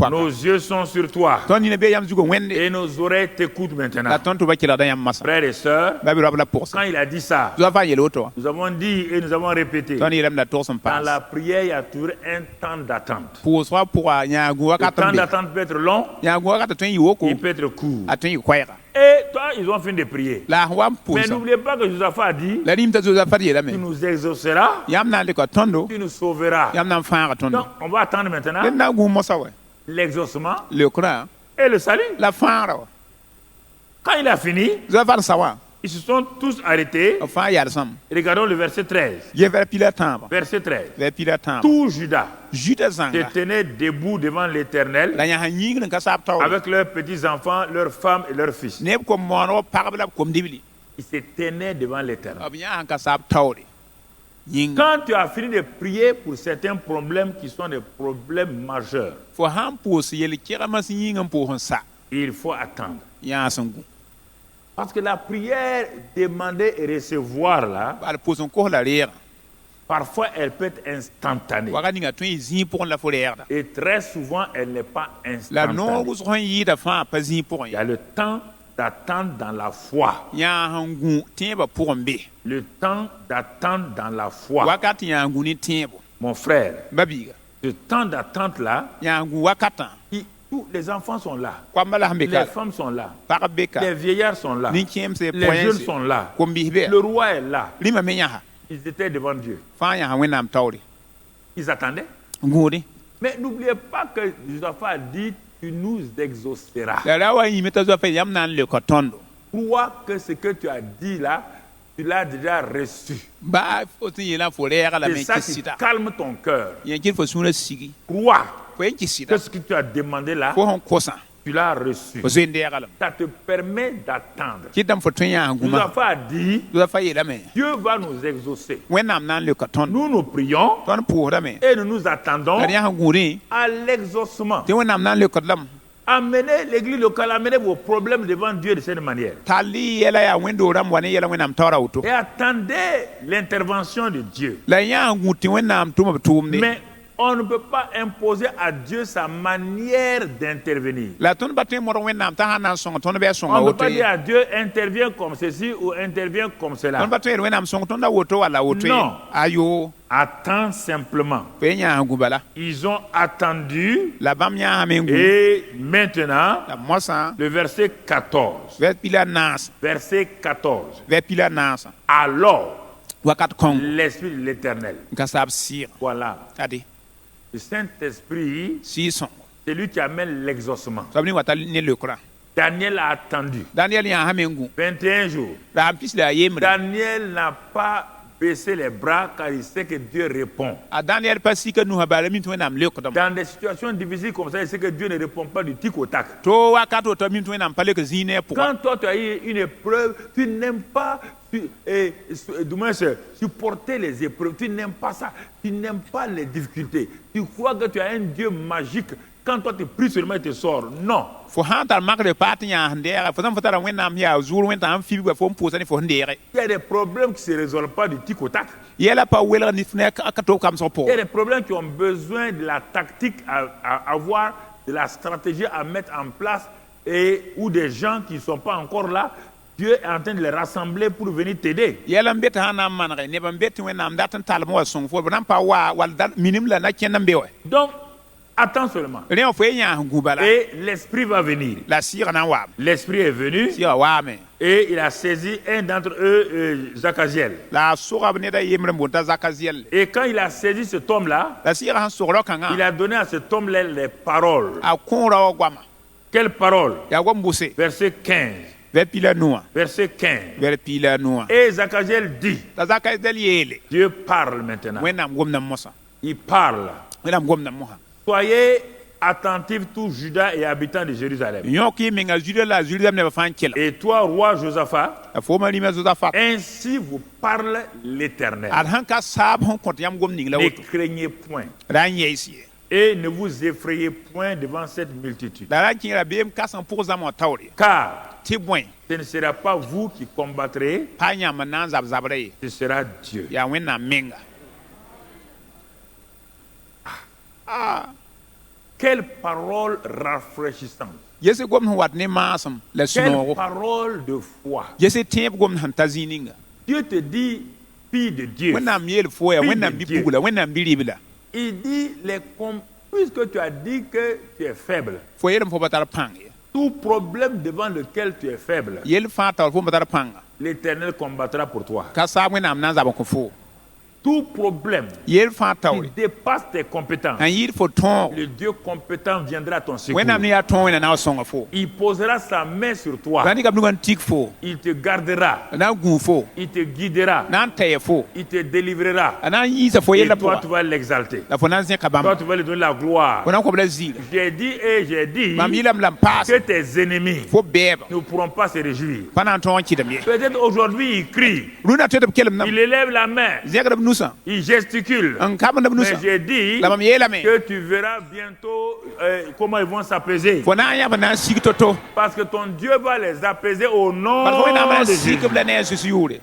nos yeux sont sur toi et nos oreilles t'écoutent maintenant. Frères et sœurs, quand il a dit ça, nous avons dit et nous avons répété, dans la prière, il y a toujours un temps d'attente. Le temps d'attente peut être long, il peut être court. Et toi, ils ont fini de prier. Mais n'oubliez pas que Josaphat a dit, tu nous exauceras, tu nous sauveras. Donc, on va attendre maintenant l'exaucement et le salut. Quand il a fini, ils se sont tous arrêtés. Regardons le verset 13. Verset 13. Tout Judas se tenait debout devant l'Éternel avec leurs petits-enfants, leurs femmes et leurs fils. Ils se tenaient devant l'Éternel. Quand tu as fini de prier pour certains problèmes qui sont des problèmes majeurs, il faut attendre. Parce que la prière demander et recevoir là, parfois elle peut être instantanée. Et très souvent elle n'est pas instantanée. Il y a le temps d'attendre dans la foi. Le temps d'attendre dans la foi. Mon frère, ce temps d'attente là, tous les enfants sont là, les femmes sont là, les vieillards sont là, les jeunes sont là, le roi est là. Ils étaient devant Dieu. Ils attendaient. Mais n'oubliez pas que Josaphat a dit, tu nous exauceras. Crois que ce que tu as dit là, tu l'as déjà reçu. C'est ça qui calme ton cœur. Crois que ce que tu as demandé là, tu l'as reçu. Ça te permet d'attendre. Josaphat a dit, Dieu va nous exaucer. Nous nous prions et nous nous attendons à l'exaucement. Amenez l'église locale, amenez vos problèmes devant Dieu de cette manière. Et attendez l'intervention de Dieu. Mais On ne peut pas imposer à Dieu sa manière d'intervenir. la tõnd ba tõe mor wẽnnaam t'a sã n na n sõng tõnd bɩ a sõnga On ne peut woto pas ye dire à Dieu intervient comme ceci ou intervient comme cela. tõnd ba tõe wẽnnaam sõng tõnd a woto walla woto ye Non. ayo Attends simplement. fo ye yãa gu bala Ils ont attendu la bãmb yãasame n gu et maintenant, la moasã le verset 14. vɛs pila naasã Verset 14. vɛs pila naasã Alors, wakat kõng l'Esprit de l'Éternel. n ka saab sɩɩg Voilà. ade Le Saint-Esprit, sɩɩg sõngo c'est lui qui amène l'exaucement. soab ne wata ne leokrã Daniel a attendu daniɛl yãasame n gu 21 jours. la sãn pis la a yembre Daniel n'a pas baissé les bras car il sait que Dieu répond. a daniɛl pa sika nusã bala min tɩ wẽnnaam leokdame Dans des situations difficiles comme ça, il sait que Dieu ne répond pas du tic au tac. to wakat woto min tɩ wẽnnaam pa lek zĩig ne a pʋga Quand toi tu as eu une épreuve, tu n'aimes pas du moins supporter les épreuves. Tu n'aimes pas ça. Tu n'aimes pas les difficultés. Tu crois que tu as un Dieu magique. Quand toi tu pries seulement, il te sort. Non. fo sã n tar makre paat n yãas n deɛga fo sãn fo tara wẽnnaam yaa zuur wẽntaam fibga fo n pʋʋsa ne fo sẽn deege Il y a des problèmes qui ne se résolvent pas du tic au tac. yɛla pa welg ne ka to kamsg Il y a pʋgẽ des problèmes qui ont besoin de la tactique à avoir, de la stratégie à mettre en place ou des gens qui ne sont pas encore là. Dieu est en train de les rassembler pour venir t'aider. yɛla n be tɩ sã n na n manege neb n be tɩ wẽnnaam dat n talem wa sõng fo b na n pa wa wall minim la na kẽnd n be wɛ Donc, attends seulement. rẽ fo ye yãas gu bala Et l'Esprit va venir. la sɩɩg na n waame L'Esprit est venu sɩɩga waame et il a saisi un d'entre eux, Zachaziel. la a sʋga b ned a yembr n boonta zaka zɛlle Et quand il a saisi cet homme-là, la sɩɩga sẽn sʋgrã il kãngã a donné à cet homme-là les paroles. a kõora wa goama Quelles paroles? yaa gom bʋse Verset 15. vɛ pila nuwã Verset 15. vɛr pila nuwã Et Zachaziel dit, la zaka zɛl yeele Dieu parle maintenant. wẽnnaam gomda mosã Il parle. wẽnnaam gomda mosã Soyez attentifs tous Judas et habitants de Jérusalem. yõk y menga zuda la zurzam nebã fãa n kelg Et toi, roi Josaphat, a fo marĩmã zozafat ainsi vous parle l'Éternel. ad sẽn ka saab sẽn kõt yãmb gom ning la Ne woto craignez point ra n yɛɛs ye et ne vous effrayez point devant cette multitude. la ra n kẽera beem kãseng pʋg zãma wã taoore Car tɩ bõe ce ne sera pas vous qui combattrez, pa yãmb n na n zab-zabrã ye ce sera Dieu. yaa wẽnnaam menga Quelle parole rafraîchissante. yese gom sẽn wat ne maasem la Quelle sũ-noogo parole de foi. yese tẽeb gom sẽn ta zĩig ninga Dieu te dit, fille de Dieu. wẽnnaam yeel fo ya Fils de wẽnnaam Dieu. bi-pugla wẽnnaam bi-ribla Il dit, puisque tu as dit que tu es faible, fo yeelm fo ba tar pãng ye tout problème devant lequel tu es faible, yel fãa taoor fo ba tar pãnga l'Éternel combattra pour toi. ka saab wẽnnaam na n zab n kõ fo Tout problème yel fãa qui taoore dépasse tes compétences, n yɩɩd fo tõog le Dieu compétent viendra à ton secours. wẽnnaam ne yaa tõog wẽna na wa sõnga fo Il posera sa main sur toi. la nika b nugã n tik fo Il te gardera. a na n gũ fo Il te guidera. na n tɛɛ fo Il te délivrera. a na n yiisa fo Et yella toi, tu pʋga vas l'exalter. la fo na n zẽka Toi, bãmb tu vas lui donner la gloire. fo na n kõb la ziiga J'ai dit et j'ai dit bãmb yɩlame la n paas que tes ennemis fo bɛɛba ne pourront pas se réjouir. pa na n tõog n kɩdem ye Peut-être aujourd'hui, il crie, rũnã tõe tɩ b kelem nam il élève la main, zẽgd b nusã il gesticule. n kabend b Mais nusã j'ai dit la mam yeelame que tu verras bientôt comment ils vont s'apaiser. fo na n yãmb na n sig to-to Parce que ton Dieu va les apaiser au nom bal fo wẽnnaam na n de sig Jésus. b la ne a zus yʋʋre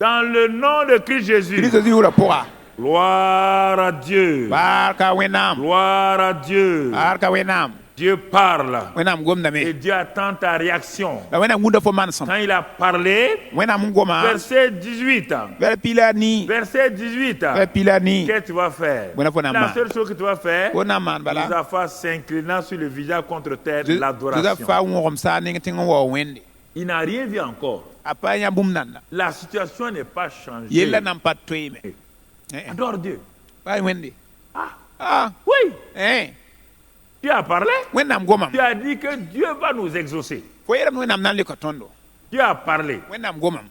Dans le nom de Christ Jésus. kirista yʋʋrã pʋga Gloire à Dieu. barka wẽnnaam Gloire à Dieu. barka wẽnnaam Dieu parle. wẽnnaam Et gomdame Dieu attend ta réaction. la wẽnnaam gũnda fo manesem Quand il a parlé, wẽnnaam n goma verset 18. vɛr pila nii Verset 18. vɛr pila nii Qu'est-ce que tu vas faire? Voilà, faut La n'avoir. seule chose que tu vas faire, fo na n maan bala Josaphat s'inclinant sur le visage contre terre, l'adoration. zozafa wõgem saa ning tẽng n wao wẽnde Il n'a rien vu encore. a pa yã bũmb nanna La situation n'est pas changée. yella nan pa toeeme Adore Dieu. pa wẽnde Ah, oui, eh tu as parlé. wẽnnaam gomam Tu as dit que Dieu va nous exaucer. fo yeelame wẽnnaam na n leka tõndo Tu as parlé. wẽnnaam gomam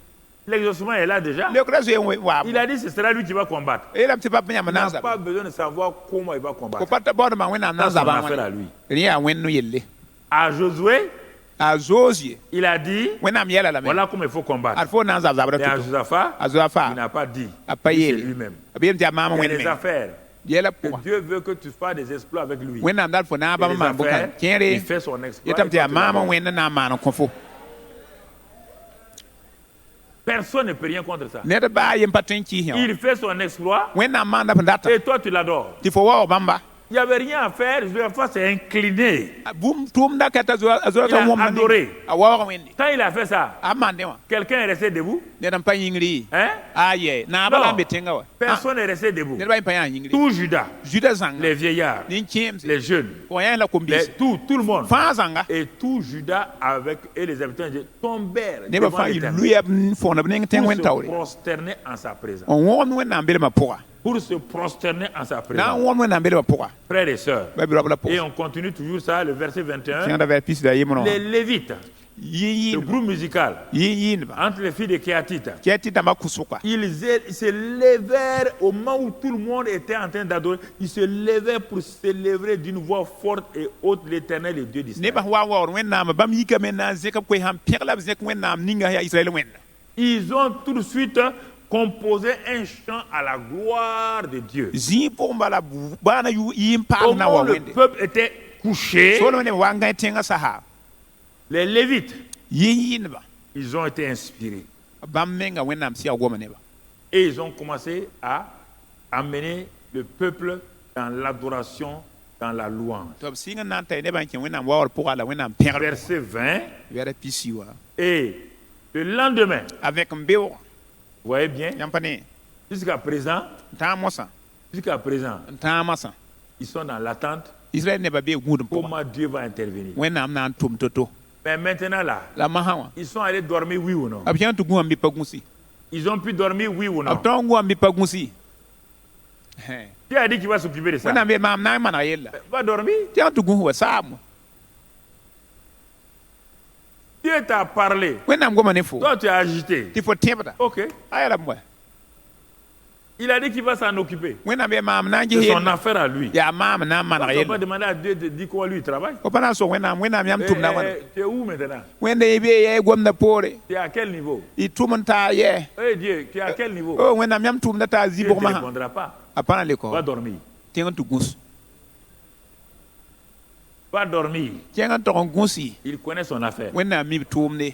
L'exaucement est là déjà. lekra zoe waab Il a dit que ce sera lui qui va combattre. yeelame tɩ pa yãmb Il na n n'a zab pas besoin de savoir comment il va fo combattre. pa ta baoodmã wẽnnaam na Ça, n c'est son zabã affaire à wãne lui. rẽ yaa wẽnd no yelle À Josué, a zoos ye il a dit, wẽnnaam yɛla lame voilà comment il faut combattre. ad fo na n zab-zabrã Mais à to-to Josaphat, a zoafa il n'a pas dit. a pa C'est yeele lui-même. a beem tɩ a maama Il y a wẽnd des me affaires yɛla que pʋga Dieu veut que tu fasses des exploits avec lui. wẽnnaam dal fo na n Il y a bãmb des maan bʋkã affaires, kẽere il fait son exploit. yetame tɩ et a toi, tu maama l'abandonnes. wẽnd na n maan n kõ fo Personne ne peut rien contre ça. ned baa yem pa tõe n kɩɩs yã Il fait son exploit wẽnnaam maanda b data et toi tu l'adores. tɩ fo wa bãmba Il n'y avait rien à faire, Josaphat s'est incliné. bũmb tʋʋm da ka t'a Il a adoré. a waoog wẽnde Quand il a fait ça, a mande wã quelqu'un est resté debout? ned n pa yĩngri Hein? ayɛ naaba la n be Non. tẽnga wa Personne n'est resté debout. ned baa yẽ pa yã yĩngri Tout Judas, juda zãnga les vieillards, nin-kẽemse les jeunes, fo yã la kom-biisi tout le monde. fãa zãnga Et tout Judas avec, et les habitants tombèrent nebã devant fãa yɩ l'Éternel luya b fõgna b ning tẽng pour wẽn se taoore prosterner en sa présence. n wõgemd wẽnnaam belmã pʋga Pour se prosterner en sa na n présence. wõgemd wẽnnaam belmã pʋga Frères et sœurs. ba bi-raoab la Et pʋg on continue toujours ça, le verset 21. kẽngda vɛr pisda yɩmrã Les Lévites, yɩ le groupe musical, yɩɩnba entre les filles de Kéatite, kɛ tɩ dãmba kʋsʋka ils se levèrent au moment où tout le monde était en train d'adorer. Ils se levaient pour célébrer d'une voix forte et haute l'Éternel, le Dieu d'Israël. nebã wa waoor wẽnnaam bãmb yikame n na n zẽk b koe sãn pẽg la b zẽk wẽnnaam ninga yaa israɛl wẽnna Ils ont tout de suite composé un chant à la gloire de Dieu. zĩig pʋgẽ bala baana yɩɩm Au paam na moment wa où le wẽnde peuple était couché, soolm neb wa n gãe tẽngã saha les Lévites, yɩɩnba ils ont été inspirés. bãmb menga wẽnnaam sɩa goma nebã Et ils ont commencé à amener le peuple dans l'adoration, dans la louange. tɩ b sɩng n na n ta nebã n kẽ wẽnnaam waoor pʋga la wẽnnaam pẽgr Verset 20. vɛra pisi wã Et le lendemain, avec n beoog vous voyez bien, yãmb pa ne jusqu'à présent, n tãag mosã jusqu'à présent, n tãag masã ils sont dans l'attente israɛl nebã bee gũudum pʋgã comment Dieu va intervenir. wẽnnaam na n tʋm to-to Mais maintenant là, la masã wã ils sont allés dormir, oui ou non? b kẽng tɩ gũwã n bɩ pa gũsi Ils ont pu dormir, oui ou non? b tõog gũwã n bɩ pa gũsi Qui a dit qu'il va s'occuper de ça? wẽnnaam bee maam na n maneg yella Va dormir. kẽng tɩ gũs wa saam Dieu t'a parlé. wẽnnaam goma ne fo Toi, tu es agité. tɩ fo tẽbda Ok. a yɛla bõe Il a dit qu'il va s'en occuper. wẽnnaam bee maam na n C'est ges son yella affaire à lui. yaa maam na n On maneg ne peut pas yella demander à Dieu de dire comment lui il travaille. fo pa na n sok wẽnnaam yãmb tʋmda wãna Tu es où maintenant? wẽnda y bee yaa gomda poore Tu es à quel niveau? y tʋm n taa yɛ Eh Dieu, tu es à quel niveau? o wẽnnaam yãmb tʋmda taa Dieu ne te zĩ-bʋgmã sã répondra pas. a pa na le Va kɔ dormir. tẽng tɩ gũs Va dormir. kẽng n tog n gũsi Il connaît son affaire. wẽnnaam mi b tʋʋmde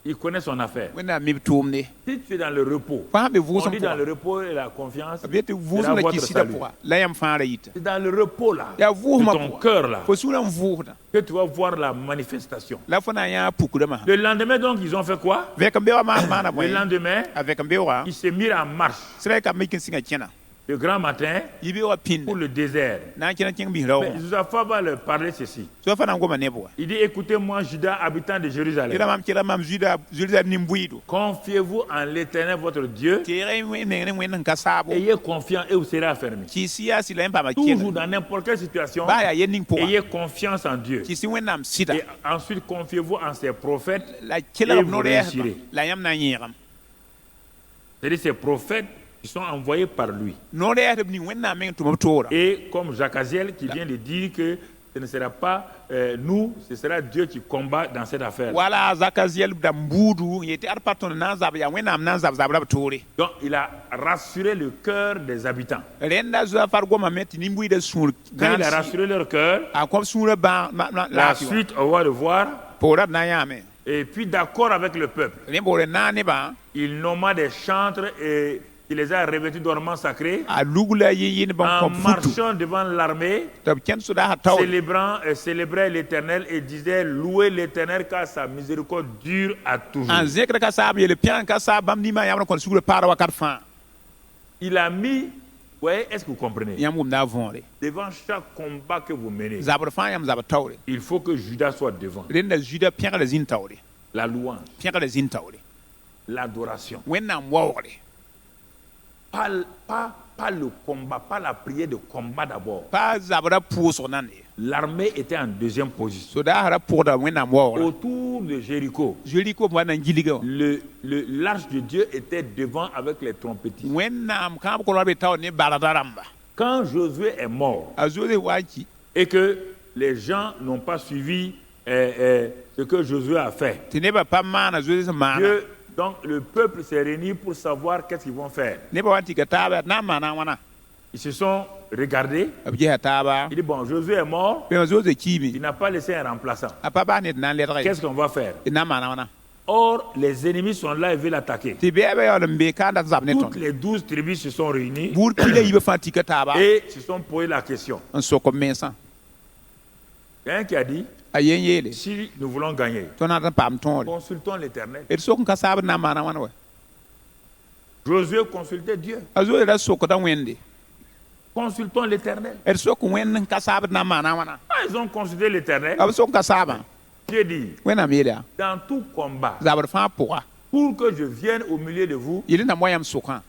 Il connaît son affaire. wẽnnaam mi b tʋʋmde Si tu es dans le repos, fãa be on vʋʋsem dit dans le pʋga repos et la confiance, b yetɩ c'est vʋʋsem dans la votre kɩ sɩda salut. pʋga la yãmb fãa yita C'est dans le repos là, yaa de vʋʋsmã ton pʋga cœur là, fo sũurã n vʋʋsda que tu vas voir la manifestation. la fo na n yãa pukrãmã Le lendemain donc, ils ont fait quoi? vẽk n beoogã maana Le bõe lendemain, a vẽk n beoogã ils se mirent en marche sɩda y kam mikn sɩngã kẽna le grand matin y beoogã pĩnda pour le désert. na n kẽna kẽng bis Mais raoogã Josaphat va leur parler ceci. so fa na n goma neb wa Il dit, écoutez-moi, Judas, habitant de Jérusalem. yẽla mam kẽla mam Zerusalem nin-bʋɩɩdo Confiez-vous en l'Éternel, votre Dieu. teeg neng ne wẽnd n ka saabo Ayez confiance et vous serez affermis. kɩɩsɩ yaa sɩ la yẽ paama Toujours kell dans n'importe quelle situation, baa yaa yel ning pʋga ayez confiance en Dieu. kɩɩsɩ wẽnnaam sɩda Et ensuite, confiez-vous en ses prophètes. la Et kelgb vous no-rɛɛsdã réussirez. la yãmb na n yẽegem C'est-à-dire ces prophètes qui sont envoyés par lui. no-rɛɛsdb ning wẽnnaam meng tʋm b toora Et comme Jacaziel qui vient de dire que ce ne sera pas nous, ce sera Dieu qui combat dans cette affaire. wala a zaka zɛl dãmb buudu n yetɩ ad pa tõnd na n zab yaa wẽnnaam na n zab-zabra b toore Donc il a rassuré le cœur des habitants. rẽnda zoafar gomame tɩ nin-bʋɩɩda sũur Quand il a rassuré leur cœur, a kõb sũurã la laafɩ wã suite, on va le voir. poorã d na n yãame Et puis d'accord avec le peuple, rẽ boore na nebã il nomma des chantres et il les a revêtus d'ornements sacrés a lug la yɩ-yɩn bãn en kõb futu marchant devant l'armée, tɩ b kẽnd sodaasã taoore célébrait l'Éternel et disait louez l'Éternel car sa miséricorde dure à toujours. n zẽkd ka saab yele pẽgẽ ka saab bãmb nimã yãmb n kõn sugrã paara wakat fãa Il a mis, ouais, est-ce que vous comprenez? yãmb wʋmda a võore Devant chaque combat que vous menez, zabd fãa yãmb zab taoore il faut que Judas soit devant. rẽnda zuda pẽgra zĩn taoore La louange, pẽgra zĩn taoore l'adoration. wẽnnaam waoogre Pas le combat, pas la prière de combat d'abord. pa zabra pʋʋsg nande L'armée était en deuxième position. sodaasrã pʋgda wẽnnaam waoogrã Autour de Jéricho, Jericho b wa na n gilga wã l'arche de Dieu était devant avec les trompettistes. wẽnnaam kãab kʋlgã be taoor ne barda rãmba Quand Josué est mort a Joseph wa n ki et que les gens n'ont pas suivi ce que Josué a fait, tɩ nebã pa maana Joseph sẽn maana Dieu, donc le peuple s'est réuni pour savoir qu'est-ce qu'ils vont faire. nebã wa n tɩka taaba na n maana wãna Ils se sont regardés. b gesa taaba Il dit, bon, Josué est mort, bẽma Joseph il kiime n'a pas laissé un remplaçant. a pa bas ne d na n ledge Qu'est-ce qu'on va faire? d na n maana wãna Or, les ennemis sont là et veulent l'attaquer. tɩ bɩa bã yaool n be kaanda zab ne Toutes tõnd les 12 tribus se sont réunies buud pila yibã fãa tika taaba et se sont posé la question. n sok b mensã Il y a un qui a dit, a yen yeele si nous voulons gagner, tõnd na n paam tõore consultons l'Éternel. d sok n ka saabd na n maana wãna wa Josué consultait Dieu. a zoe ra sokda wẽnde Consultons l'Éternel. d sok wẽnd n ka saabd na n maana wãna Quand ils ont consulté l'Éternel, b sok n ka saabã Dieu dit, wẽnnaam yeel yaa dans tout combat, zabd fãa pʋga pour que je vienne au milieu de vous, yɩl nam wa yãmb sʋkã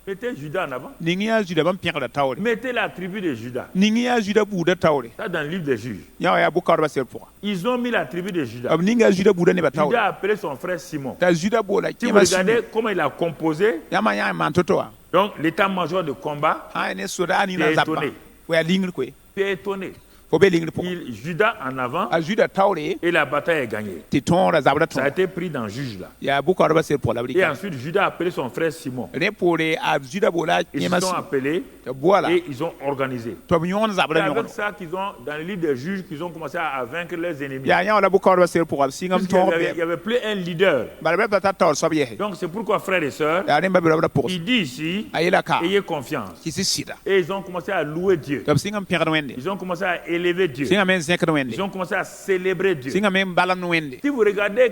mettez Judas en avant. ning yaa zuda bãmb pẽgda taoore Mettez la tribu de Judas. ning yaa zuda buudã taoore Ça, dans le livre des juges. yã wa yaa bʋ-kaoodbã sel pʋga Ils ont mis la tribu de Judas. b ning yaa zuda buudã nebã taoore Judas a appelé son frère Simon. t'a zuda boola Si vous kẽma regardez comment il a composé, yãmba yã n maan to-to wã donc l'état-major de combat, sã n ne sodaa ning T'es na zabba étonné. fo yaa lingr koe tu es étonné. fo be lingr pʋga Judas en avant a zuda taoore et la bataille est gagnée. tɩ tõora zabda Ça a tõe été pris dans le juge là. yaa bʋ-kaoodbã sel pʋga la b Et rɩka ensuite, Judas a appelé son frère Simon. rẽ poore a zuda boola Ils se kẽma sont appelés tɩ boala et ils ont organisé. tɩ b yõon C'est zabda avec yõgd ça qu'ils ont, dans le livre des juges, qu'ils ont commencé à vaincre leurs ennemis. yaa yã wala bʋ-kaoodbã sel pʋga b sɩngame Puisqu'il tõog n'y avait plus un leader. bala b ra tar taoor soab yɛse Donc c'est pourquoi, frères et sœurs, yaa rẽmba be rabda pʋgs il dit ici, a yela ka ayez confiance. kɩ sɩ sɩda Et ils ont commencé à louer Dieu. tɩ b sɩngame pẽgd wẽnde Ils ont commencé à élever Dieu. sɩngame n zẽkd wẽnde Ils ont commencé à célébrer Dieu. sɩngame n balemd wẽnde Si vous regardez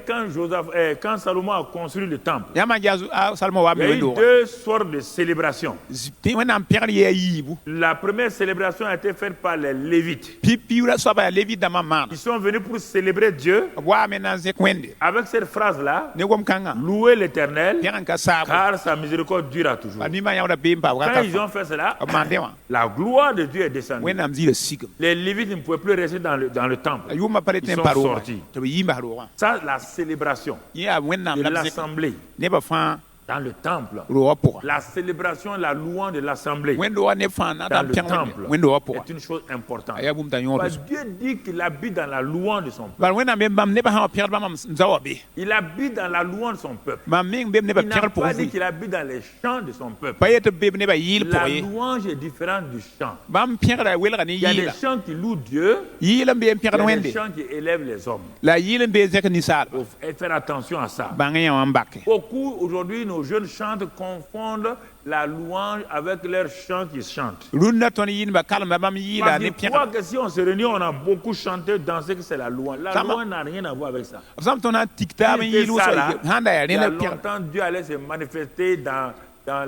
quand Salomon a construit le temple, yã man a salma wa il me y a eu wẽndoogã deux sortes de célébrations. tɩ wẽnnaam pẽgd yɩa yiibu La première célébration a été faite par les Lévites. piura soaba yaa levit dãmbã n maana Ils sont venus pour célébrer Dieu b waa me na n zẽk wẽnde avec cette phrase-là, ne gom-kãngã louer l'Éternel pẽg n ka saabo car sa miséricorde dure à toujours. ba nimbã yãwda bee n paab Quand ka ils ont fait cela, b maande wã la gloire de Dieu est descendue. wẽnnaam ziira sigem Les Lévites ne pouvaient plus rester dans le temple. a yʋʋmã pa ret Ils ne sont pa roogã sortis. tɩ b yɩ mbas roogã Ça, la célébration yẽ yaa wẽnnaam de la b zẽk l'assemblée nebã fãa dans le temple. roogã pʋga La célébration, la louange de l'assemblée wẽndoogã neb fãa na dans ta le pẽg temple wẽndoogã pʋga est une chose importante. a yaa bũmb t'a yõod Parce que Dieu dit qu'il habite dans la louange de son peuple. bala wẽnnaam bem bãmb nebã sã wa pẽgd bãmb n za wa be Il habite dans la louange de son peuple. bãmb meng bem nebã Il n'a pẽgd pas pʋgẽ dit vʋɩ qu'il habite dans les chants de son peuple. pa yetɩ b be nebã yɩɩl La pʋgẽ ye louange est différente du chant. bãmb pẽgda welga ne Il y a des yɩɩla chants qui louent Dieu, yɩɩl n be n il y pẽgd a des wẽnde chants qui élèvent les hommes. la yɩɩl n be n zẽk ninsaalba Il faut faire attention à ça. bãng yã wã n bake Beaucoup aujourd'hui, nos jeunes chantent, confondent la louange avec leurs chants qu'ils chantent. rũndã tõnd yɩɩnba kalmba bãmb yɩɩla Parce ne qu'ils pẽgd croient que si on se réunit, on a beaucoup chanté, dansé, que c'est la louange. La Ça m'a- louange n'a rien à voir avec ça. b sãmb tõnd na n tik taab n Si c'était yɩɩl ça, wʋsg là, sãn da yaa il y rẽ a la pẽgd longtemps, Dieu allait se manifester dans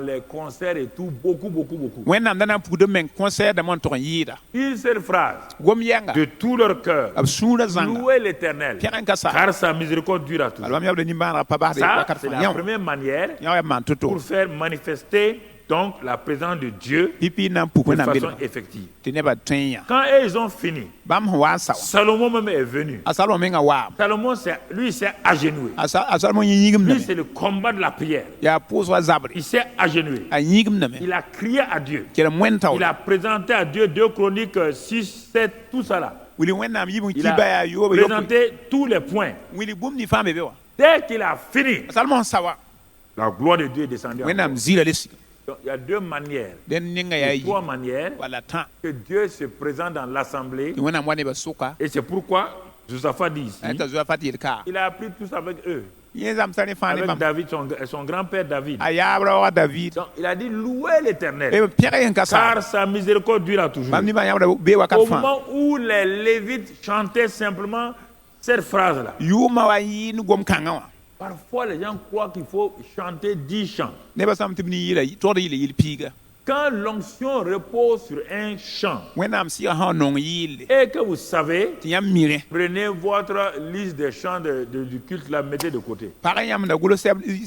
les concerts et tout, beaucoup, beaucoup, beaucoup. wẽnnaam da na n pugd n meng kõsɛɛr dãmb n tʋg n yɩɩda Une seule phrase, gom yɛnga de tout leur cœur, b sũurã zãnga louer l'Éternel, pẽg n ka sa car sa miséricorde dure à bala toujours. bãmb yabda nimbãanegã pa basd Ça, wakat c'est fãa la yã première manière yã ya maan to-to pour faire manifester donc la présence de Dieu pipi na n puk de wẽnnaam façon belma effective. tɩ nebã tõe n yã Quand eux, ils ont fini, bãmb sẽn wa n sao Salomon même est venu. a salma mengã waam Salomon, lui, il s'est agenouillé. a salma yẽ Lui, yĩgimdame c'est le combat de la prière. yaa pʋʋs wa zabre Il s'est agenouillé. a yĩgimdame Il a crié à Dieu. kelm wẽnd Il taoore a présenté à Dieu 2 Chroniques 6, 7, tout ça là. wili wẽnnaam yɩb n Il ki a ba yaa yoobe présenté tous les points. wili bũmb ni fãa be be wa Dès qu'il a fini, a salma sẽn sa wa la gloire de Dieu est descendue. wẽnnaam encore. zɩɩra le sig Donc, il y a 2 manières, dẽn ninga yaa yi 3 manières wala tã que Dieu se présente dans l'assemblée. tɩ wẽnnaam wa nebã sʋka Et c'est pourquoi Josaphat dit ici, a t'a zoa fat yel-kaa il a appris tous avec eux, yẽ zãmb sa ne fãa ne avec bãmb David, son grand-père David. a yaabra wa david Donc, il a dit louez l'Éternel, e pẽg yẽn ka sa car sa miséricorde dure à toujours. bãmb nimbã yãbra bee wakat Au fãa moment où les Lévites chantaient simplement cette phrase-là, yʋʋmã wa yɩɩ ne gom-kãngã wã parfois les gens croient qu'il faut chanter 10 chants. nebã sãmb tɩ b ne yɩla togd yɩla yɩl piiga Quand l'onction repose sur un chant wẽnnaam sɩga sã n nong yɩɩlle et que vous savez, tɩ yãmb mirẽ prenez votre liste des chants du culte, la mettez de côté. pag yãmbda gʋls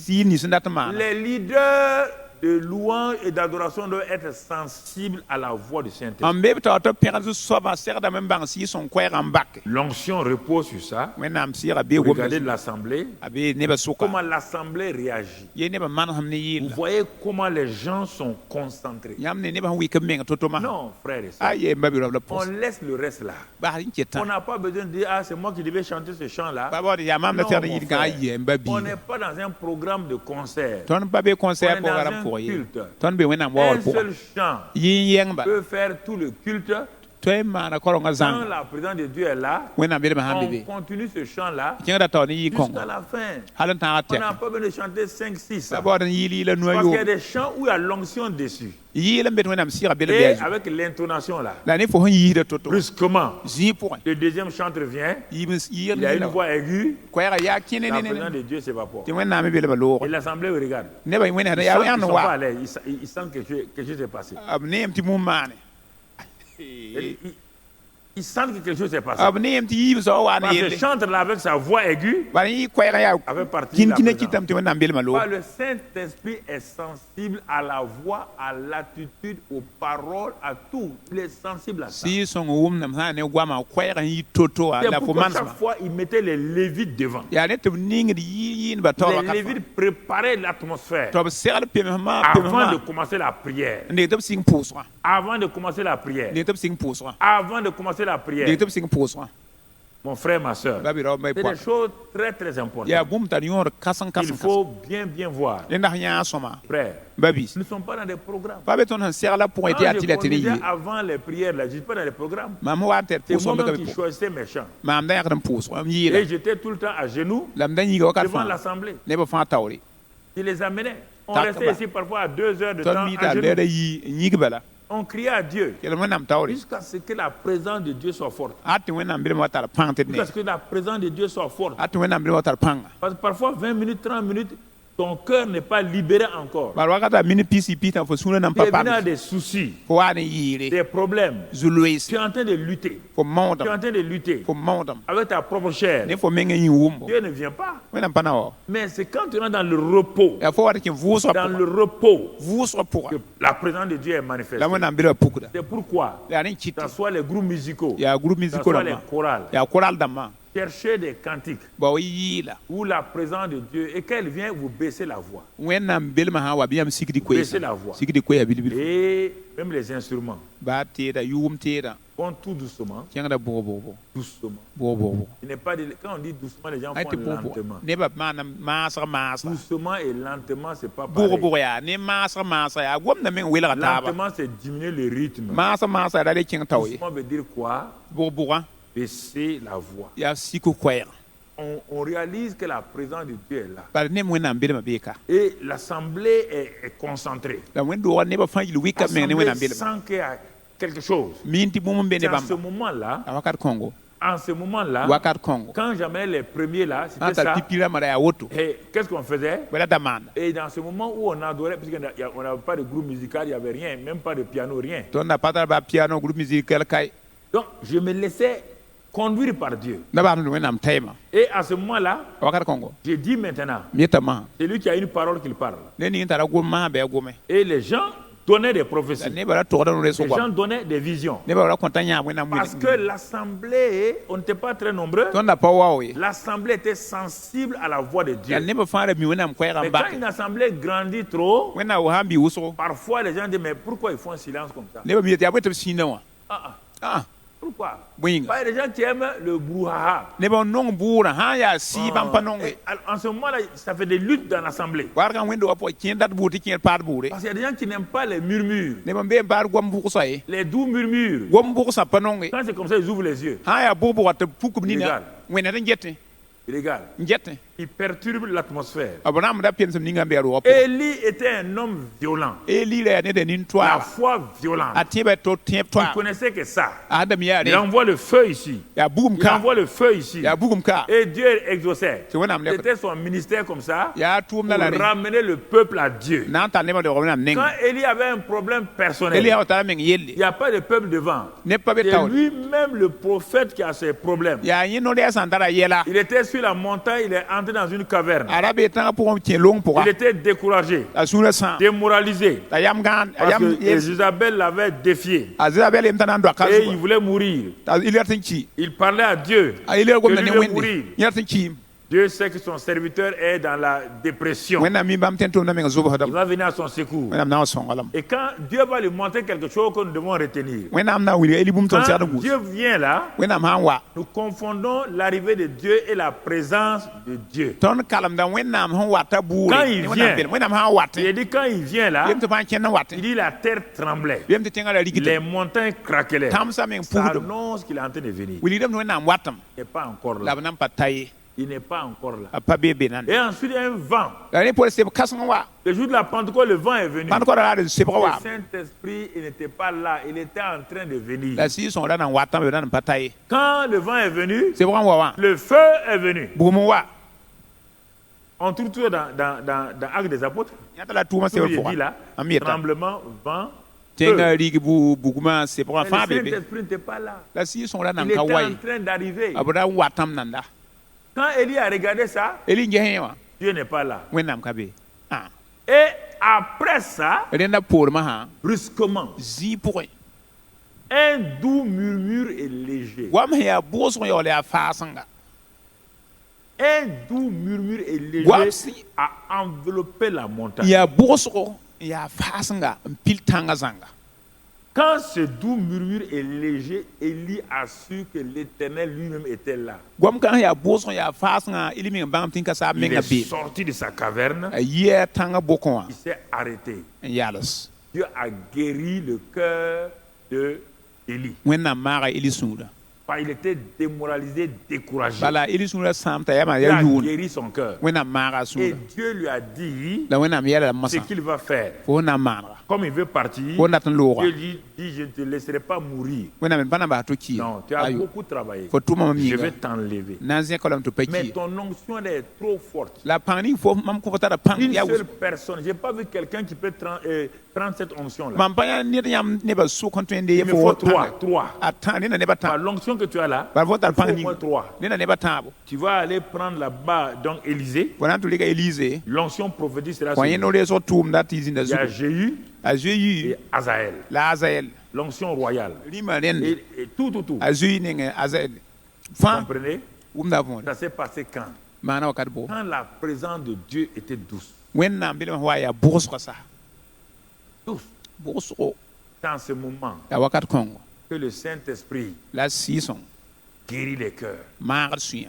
yɩl nins n dat n maana Les leaders de louange et d'adoration doivent être sensibles à la voix du Saint-Esprit. n be b tao tɩ pẽgd soabã segdame n bãng sɩ sõn koɛɛgã n bake L'onction repose sur ça. wẽnnaam sɩga bee Regardez gom l'assemblée, a bee nebã sʋka comment l'assemblée réagit. yee nebã manesem ne Vous yɩɩlla voyez comment les gens sont concentrés. yãmb ne nebã sẽn wɩk b meng to-to masã Non, frères et a sœurs, yee mbabɩ rabla on pʋs laisse le reste là. basd n On ketã n'a pas besoin de dire, ah, c'est moi qui devais chanter ce chant-là. pa baood yaa mam da Non, segd mon yɩlgã a frère. yɩ n ba On biiga n'est pas dans un programme de concert. tõnd pa be concert On est pʋgã dans rãmb un pʋgẽ ye culte. tõnd be wẽnnaam waool Un pʋgã seul chant yɩ n yɛngba peut faire tout le culte. toy mana koronga Quand zang la présence de Dieu est là, wẽnnaam bel ma on bebe continue ce chant-là kẽngda taoor ne yɩ kõngo jusqu'à la fin. hal n tãag On tɛk n'a pas besoin de chanter 5, 6. la baood n yɩɩl yɩla nua Parce qu'il y a yoom des chants où il y a l'onction dessus. yɩɩl n bet wẽnnaam sɩga bel Et bɩa zu avec l'intonation là, la ne fo sẽn yiisda to-to brusquement, zĩig pʋgẽ le deuxième chantre vient, yɩɩl il y a une voix aiguë, koɛɛga yaa kẽne la ne présence de Dieu s'évapore. tɩ wẽnnaam me belba loogẽ Et l'assemblée regarde. nebã wẽnsda Ils yaa sentent, yãnd ils sont wa pas à l'aise, ils sentent que quelque chose s'est passé. b neem tɩ bũmb maane Ils sentent que quelque chose s'est passé. b neem tɩ yiib soa wa ne Parce que yelle chantre là avec sa voix aiguë, bara yɩ koɛɛga yaa avec partie de la kĩn-kĩna présence. kɩtame tɩ wẽnnaam belma loog Pas le Saint-Esprit est sensible à la voix, à l'attitude, aux paroles, à tout. Il est sensible à ça. sɩɩ-sõng wʋmdame sã ne goama koɛɛg n yɩ to-to wã C'est la fo pourquoi manesma chaque fois, il mettait les Lévites devant. yaa ne tɩ b ningd yɩɩnba taoor Les wakat Lévites préparaient l'atmosphère tɩ b segl pemsmã avant de commencer la prière. n deg tɩ b sɩng pʋʋsgã Avant de commencer la prière. n deg tɩ b sɩng pʋʋsgã Avant de commencer la n prière. deg tɩ b sɩng pʋʋsgã Mon frère, ma soeur. ba bɩ rao may C'est des pʋa choses très, très importantes. yaa bũmb tar yõor kãseng Il kãseng faut bien, bien voir. rẽnda f yãa sõma Frère, babis nous ne sommes pas dans des programmes. pa be tõnd sẽn segla pʋgẽ tɩ Quand yaa je tɩ la tɩ ne conduisais yɩ avant les prières, là, je ne suis pas dans les programmes. mam sẽn wa n tɛd C'est pʋʋsgã moi-même bɩ qui pʋ choisissais mes chants. maam da yãkd n pʋʋsgã m Et yɩɩla j'étais tout le temps à genoux la m da yĩga wakat devant fãa l'assemblée. nebã fãa taoore Je les amenais. On Tac, restait bah. ici parfois à 2 heures de tõnd temps mi à t'a lɛda genoux. yɩ n yĩg bala On criait à Dieu kell wẽnnaam taoore jusqu'à ce que la présence de Dieu soit forte. a tɩ wẽnnaam belmã wa tar pãng tɩ d ne Jusqu'à ce que la présence de Dieu soit forte. a tɩ wẽnnaam belmã wa tar pãnga Parce que parfois 20 minutes, 30 minutes, ton cœur n'est pas libéré encore. bala wakata mini pisi pita fo sũurã nan Tu pa es venu à pam des soucis, fo wa ne yɩɩre des problèmes. zu-loeese Tu es en train de lutter. fo Tu es maoodam en train de lutter fo maoodam avec ta propre chair. ne fo meng n yĩ wʋmbo Dieu ne vient pas. wẽnnaam pa na wa Mais c'est quand tu rentres dans le repos, yaa fo wa tɩ kẽ vʋʋsgã dans pʋga le repos, vʋʋsgã que pʋga la présence de Dieu est la manifestée. wẽnnaam bɩ ra pukda C'est pourquoi, yaa ne que kɩt ce soit les groupes musicaux, yaa groupe que ce musico soit les dãmbã chorales, yaa koral dãmbã cherchez des cantiques ba wa yɩɩla où la présence de Dieu, et qu'elle vient, vous baissez la voix. wẽnnaam belmã sã n wa bɩ yãmb sigdi Baissez koeesa la voix. sigdi koɛɛa bilbil Et même les instruments baa teeda yʋʋm teeda vont tout doucement, kẽngda bʋg-bʋg doucement. bʋg-bʋg Il n'est pas quand on dit doucement, les gens a font tɩ bʋg-bʋg lentement. nebã maana maasg maasa Doucement et lentement, c'est pas pareil. bʋg-bʋg yaa ne maasg maasa yaa gomda meng welga taaba Lentement, c'est diminuer le rythme. maasg maasa yaa da le kẽng tao ye Doucement veut dire quoi? bʋg-bʋgã Baisser la voix. yaa sik koɛɛg On réalise que la présence de Dieu est là. bara neb wẽnnaam belmã beeka Et l'assemblée est concentrée. la wẽnd-doogã nebã fãa yil wɩka meng ne wẽnnaam L'assemblée belmã sent qu'il y a quelque chose. min tɩ bũmb n be ne C'est à ce bãmba moment-là, a wakat kõngo en ce moment-là, wakat kõngo quand j'amenais les premiers là, sã n c'était tar ça. pipi rãmbã ra yaa woto Et qu'est-ce qu'on faisait? bala da maanda Et dans ce moment où on adorait, puisqu'on n'avait pas de groupe musical, il n'y avait rien, même pas de piano, rien. tõnd na pa tar baa piano groupe musical kae Donc, je me laissais conduire par Dieu. da baamd wẽnnaam tɛɛmã Et à ce moment-là, a wakat kõngo je dis maintenant, m yeta masã c'est lui qui a une parole qu'il parle. ne ning tara gom masã bɩa gome Et les gens donnaient des la prophéties. nebã ra togda no res Les goam gens donnaient des visions. nebã ra kõta yãab wẽnnaam Parce que l'assemblée, on n'était pas très nombreux. tõnd na pa wao ye L'assemblée était sensible à la voix de yaa Dieu. nebã fãa ra mi wẽnnaam koɛɛgã Mais n quand bake une assemblée grandit trop, wẽnnaam wa sãn bɩ wʋsgo parfois les gens disent, mais pourquoi ils font un silence comme ça? nebã mi yetɩ yaa bõe tɩ b sĩnda wã Ah, Ah, pourquoi? bõinga Pas des gens qui aiment le brouhaha. nebã n nong bʋʋrã sã n yaa sɩɩ bãmb pa nonge Et en ce moment-là, ça fait des luttes dans l'assemblée. wargã wẽnd wa pʋgã kẽer dat bʋʋr tɩ kẽer paad bʋʋre Parce qu'il y a des gens qui n'aiment pas les murmures, nebã n bee n paad gom bʋgsã ye les doux murmures. gom bʋgsã pa nonge Quand c'est comme ça, ils ouvrent les yeux. sã n yaa bʋg-bʋga tɩ b puk b ninga Legal. wẽned n getẽ Ils regardent. n getẽ Ils perturbent l'atmosphère. b rãmb da pensem ninga n bɩ a roogã pʋgã Élie était un homme violent. eli ra yaa ned a La nin-toaaba foi violente. a tẽebã tɩ tẽeb Il toa connaissait que ça. adam yaa Il re envoie le feu ici. yaa bugum Il ka envoie le feu ici. yaa bugum ka Et Dieu exauçait. tɩ wẽnnaam lɛk C'était son ministère comme ça yaa tʋʋm la pour la ne ramener le peuple à Dieu. na n tar nebã deog wẽnnaam neng Quand Élie avait un problème personnel, eli yaa wa tara meng il yelle n'y a pas de peuple devant. neb pa be C'est taoor lui-même le prophète qui a ses problèmes. yaa yẽ no-rɛɛsã sã n tara yɛla Il était sur la montagne, il est entré dans une caverne. a ra bee tãgã pʋgẽ kẽ long Il pʋga était découragé, a sũurã sã démoralisé, t'a yam gãan a parce yam que Isabelle l'avait défié. a zebel yem t'a na n doaka Et il zuga voulait mourir. t'a il rat n ki Il parlait à Dieu. a il gomda Que ne lui veut wẽnde mourir. yẽ rat n kiim Dieu sait que son serviteur est dans la dépression. wẽnnaam mi bãmb tẽn tʋʋmdã meng Il zʋbsdame va venir à son secours. wẽnnaam na n sõnglem Et quand Dieu va lui montrer quelque chose que nous devons retenir, wẽnnaam na n wilga yel bũmb tõnd segd n quand gũs Dieu vient là, wẽnnaam sã n wa nous confondons l'arrivée de Dieu et la présence de Dieu. tõnd kalemda wẽnnaam sẽn wata buure Quand il ne vient, wẽnnaam bel wẽnnaam sã n watẽ Il dit quand il vient là, yem tɩ bãn kẽnd n watẽ il dit la terre tremblait, yem tɩ tẽngã ra rigd les montagnes craquelaient. tãmsã meng Ça pusdem annonce qu'il est en train de venir. wilgdame tɩ wẽnnaam watame Il n'est pas encore la là. b na n pa ta ye Il n'est pas encore là. a pa bee be nande Et ensuite, il y a un vent. la ne pʋd seb kãseng n wa Le jour de la Pentecôte, le vent est venu. bãnd koda ra d sebg Le wa Saint-Esprit, il n'était pas là. Il était en train de venir. la sɩɩg sõngda na n watame na n pa ta ye Quand le vent est venu, sebg n wa wã le feu est venu. bugum n wa On trouve tout dans Actes des Apôtres. yãta la tʋʋmã Tout sebg il pʋga dit là, a meta tremblement, vent, tẽngã feu. rig bugumã sebgã Mais fãa le be be Saint-Esprit n'était pas là. la sɩɩg sõngda na Il n était ka wa en ye train d'arriver. b ra n watame nanda Quand Élie a regardé ça, eli n gesẽ wã Dieu n'est pas là. wẽnnaam ka be Et après ça, rẽnda poormã sã brusquement, zĩig pʋgẽ un doux murmure est léger. goam sẽn yaa bʋʋsg yaool yaa faasẽnga Un doux murmure est léger Guapsi. a enveloppé la montagne. yaa bʋʋsgo n yaa faasẽnga n pil tãngã zãnga Quand ce doux murmure est léger, Élie a su que l'Éternel lui-même était là. goam kãng yaa bʋʋsg n yaa faasẽngã ili meng bãngam tɩ n ka saab Il menga est be sorti de sa caverne, a yɩa tãngã bʋkẽ wã il s'est arrêté. n yals Dieu a guéri le cœur de Élie. wẽnnaam maaga eli sũurã Enfin, il était démoralisé, découragé. bala eli sũurã sãam t'a yama Dieu yaa a yʋʋn guéri son cœur. wẽnnaam maaga a Et sũurã Dieu lui a dit la wẽnnaam yɛla ce masã qu'il va faire. fo n na n maanega Comme il veut partir, fo n dat n loogã Dieu lui dit, je ne te laisserai pas mourir. wẽnnaam d pa na bas tɩ kiir Non, tu as beaucoup travaillé. fo tʋma mam Je yĩnga vais t'enlever. na n zẽka lame tɩ pa Mais kiir ton onction elle est trop forte. la pãng ning fo mam kõ fo tara pãng Une yaa seule personne. Je n'ai pas vu quelqu'un qui peut prendre cette onction-là. mam pa yã ned yãmb nebã sʋk n tõe n de Il me faut trois. a tã ned na nebã Par tã l'onction que tu as là, bala fo tar il faut pãng au ning moins trois. ned na nebã tãabo Tu vas aller prendre là-bas, donc Élysée. fo na n tʋ rɩka elise L'onction prophétique sera fo sur yẽ lui. no reesg tʋʋmda tɩ zĩnda Il y a zugu Jéhu a zoe et Azaël. la azaɛl L'onction royale. rĩmã rẽnd Et tout. a zoe ning azaɛl Vous fãa comprenez? wʋmda võore Ça s'est passé quand? maana wakat bʋ Quand la présence de Dieu était douce. wẽnnaam bɩ lame wa yaa bʋgsga sa Douce. bʋgsgo C'est en ce moment yaa wakat kõngo que le Saint-Esprit la sɩɩsẽng guérit les cœurs. maagd sũyã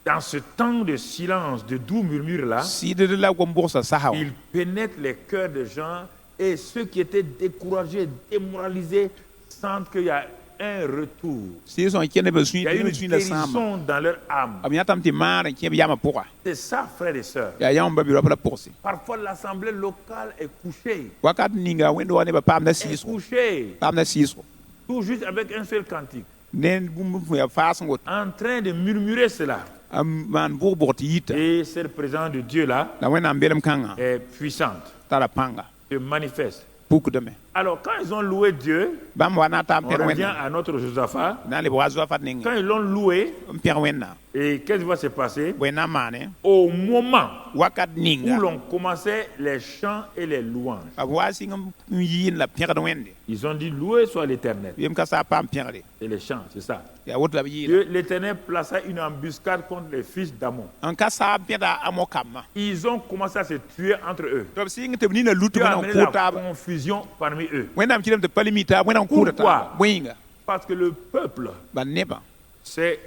Dans ce temps de silence, de doux murmures là, sɩɩdd la gom bʋgsa sasa wã il pénètre les cœurs des gens et ceux qui étaient découragés, démoralisés, sentent qu'il y a un retour. sɩɩsẽng kẽnd bã Il y a une sũyã la sãama guérison dans leur âme. b yãtame tɩ maar n kẽ b yamã pʋga C'est ça, frères et sœurs. yaa yãmb ba bi-raop la pʋgse Parfois, l'assemblée locale est couchée. wakat ninga wẽnd wa nebã paamda Est sɩɩsgo couchée. paamda sɩɩsgo Tout juste avec un seul cantique. ne bũmb fõ yaa faasẽn woto En train de murmurer cela. a maan bʋg-bʋg tɩ yita Et cette présence de Dieu là la wẽnnaam belem kãngã est puissante. tara pãnga Se manifeste. pukdame Alors, quand ils ont loué Dieu, bãmb wa na n taab on pẽg revient wẽnnaam à notre Josaphat. na n leb wa zoafat ning Quand ils l'ont loué, n pẽg wẽnnaam et qu'est-ce qui va se passer? bõe na n maane Au moment wakat où ninga l'on commençait les chants et les louanges, b wa sɩng n yiin la pẽgd wẽnde ils ont dit loué soit l'Éternel. yem ka saa paam pẽgre Et les chants, c'est ça. yaa woto la b yɩɩla L'Éternel plaça une embuscade contre les fils d'Amon. n ka saa pẽda a mo-kambã Ils ont commencé à se tuer entre eux. tɩ b sɩng tɩ b nina lut Dieu a wẽna n amené kʋʋ la taaba confusion parmi eux. wẽnnaam kɩdame tɩ pa le mi taab wẽna n kʋʋda Pourquoi? taaba bõe yĩnga Parce que le peuple bal nebã s'est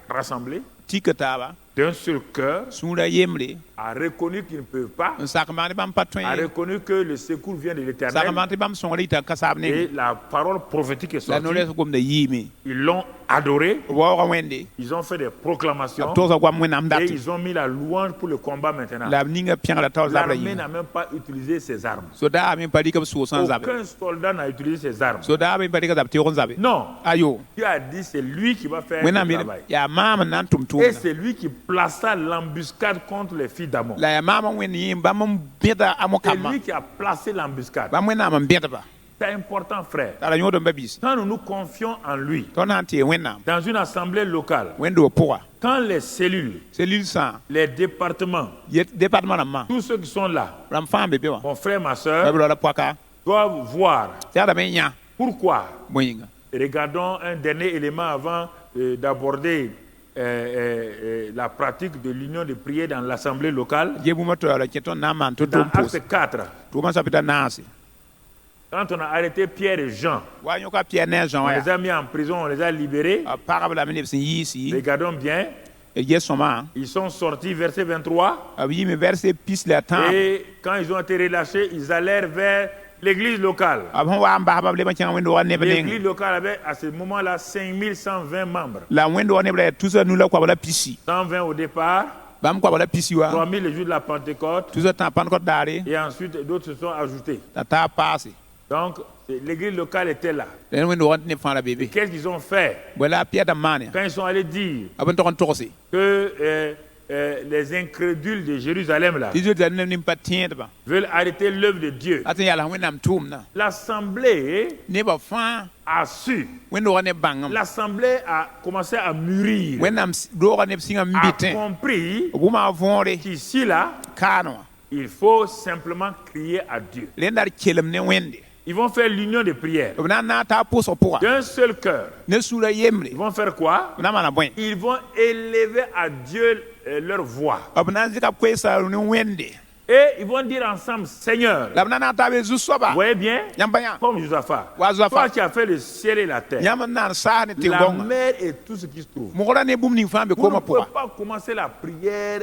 rassemblé tik taaba d'un seul cœur, sũurã yembre a reconnu qu'ils ne peuvent pas, n sak maane bãmb pa tõe a reconnu que le secours vient de sak l'Éternel maan tɩ bãmb sõngr yɩta n ka saab et nengẽ la parole prophétique est la sortie. no-rɛɛs gomda yiime Ils l'ont adoré, b waooga wẽnde ils ont fait des proclamations b togsa goam wẽnnaam et date ils ont mis la louange pour le combat maintenant. la b ninga pẽgra taoor zabra L'armée yĩnga n'a même pas utilisé ses armes. sodaa me pa rɩka b soos n zabe Aucun soldat n'a utilisé ses armes. sodaa me pa rɩka zab teoog n zabe Non, ayo Dieu a dit c'est lui qui va faire wẽnnaam le yel travail. yaa maam n na n tʋm Et tʋʋmda c'est lui qui plaça l'embuscade contre les filles d'Amon. la yaa maam n wẽnd yẽ bãmb n bẽda a C'est mo-kambã lui qui a placé l'embuscade. bãmb wẽnnaam n bẽdba C'est important, frère. tara yõod n ba biis Quand nous nous confions en lui, tõnd na n tɩ wẽnnaam dans une assemblée locale, wẽnd-doog pʋga quand les cellules, selil sã les départements, département rãmbã tous ceux qui sont là, rãmb fãa be be wã mon frère, ma ba soeur, b ra la poaka doivent voir tɩ yadame n yã pourquoi. bõe yĩnga Regardons un dernier élément avant d'aborder la pratique de l'union de prière dans l'assemblée locale. je bũmb tɩ la kẽ tõnd na n maan tɩ Dans tʋʋm pʋʋs Acte 4, tʋʋmã sã pɩta naase quand on a arrêté Pierre et Jean, wa yõka pɩɛr ne a zã on wã les a mis en prison, on les a libérés. pagb lame neb sẽn yiisi Regardons bien, d ges sõma ils sont sortis, verset 23. b yɩɩme vɛrse pis la tãab Et quand ils ont été relâchés, ils allèrent vers l'église locale. b sẽn wa n basba b leb n kẽng wẽnd-doogã neb L'église nengẽ locale avait à ce moment-là 5120 membres. la wẽnd-doogã neb ra yaa tusa nu la koab la pisi 120 au départ, bãmb koab la pisi wa 3000 le jour de la Pentecôte, tusa tã pãn-kõt daare et ensuite d'autres se sont ajoutés. t'a taa paase Donc l'église locale était là. rẽnd wẽnd-doogã tɩ neb fãa ra beebe Qu'est-ce qu'ils ont fait bõe la a pɩɛda n maane quand ils sont allés dire b n tog n togse que les incrédules de Jérusalem là tɩ zoe tɩ neb nin pa tẽedbã veulent arrêter l'œuvre de Dieu? a tɩ n yalsg wẽnnaam tʋʋmdã L'assemblée nebã fãa a su. wẽnd-doogã neb bãngem L'assemblée a commencé à mûrir, wẽnnaam doogã neb sɩngã n a bɩtẽ compris b wʋma a võore qu'ici là, kaanẽ wã il faut simplement crier à Dieu. rẽnda d kelem ne wẽnde Ils vont faire l'union de prière b na n na n taa pʋsg pʋga d'un seul cœur. ne sura yembre Ils vont faire quoi? b na n maana bõe Ils vont élever à Dieu leur voix. b na n zɩka b koeesa ne wẽnde Et ils vont dire ensemble, Seigneur, la b na n taa be zu-soaba vous voyez bien, yãmb pa yã comme Josaphat, Wa Josaphat. toi qui as fait le ciel et la terre, yãmb n na n saas ne la tɩ-gõnga mer et tout ce qui se trouve. mogra ne bũmb ning fãa n be Vous ne koomã pouvez pʋga pas commencer la prière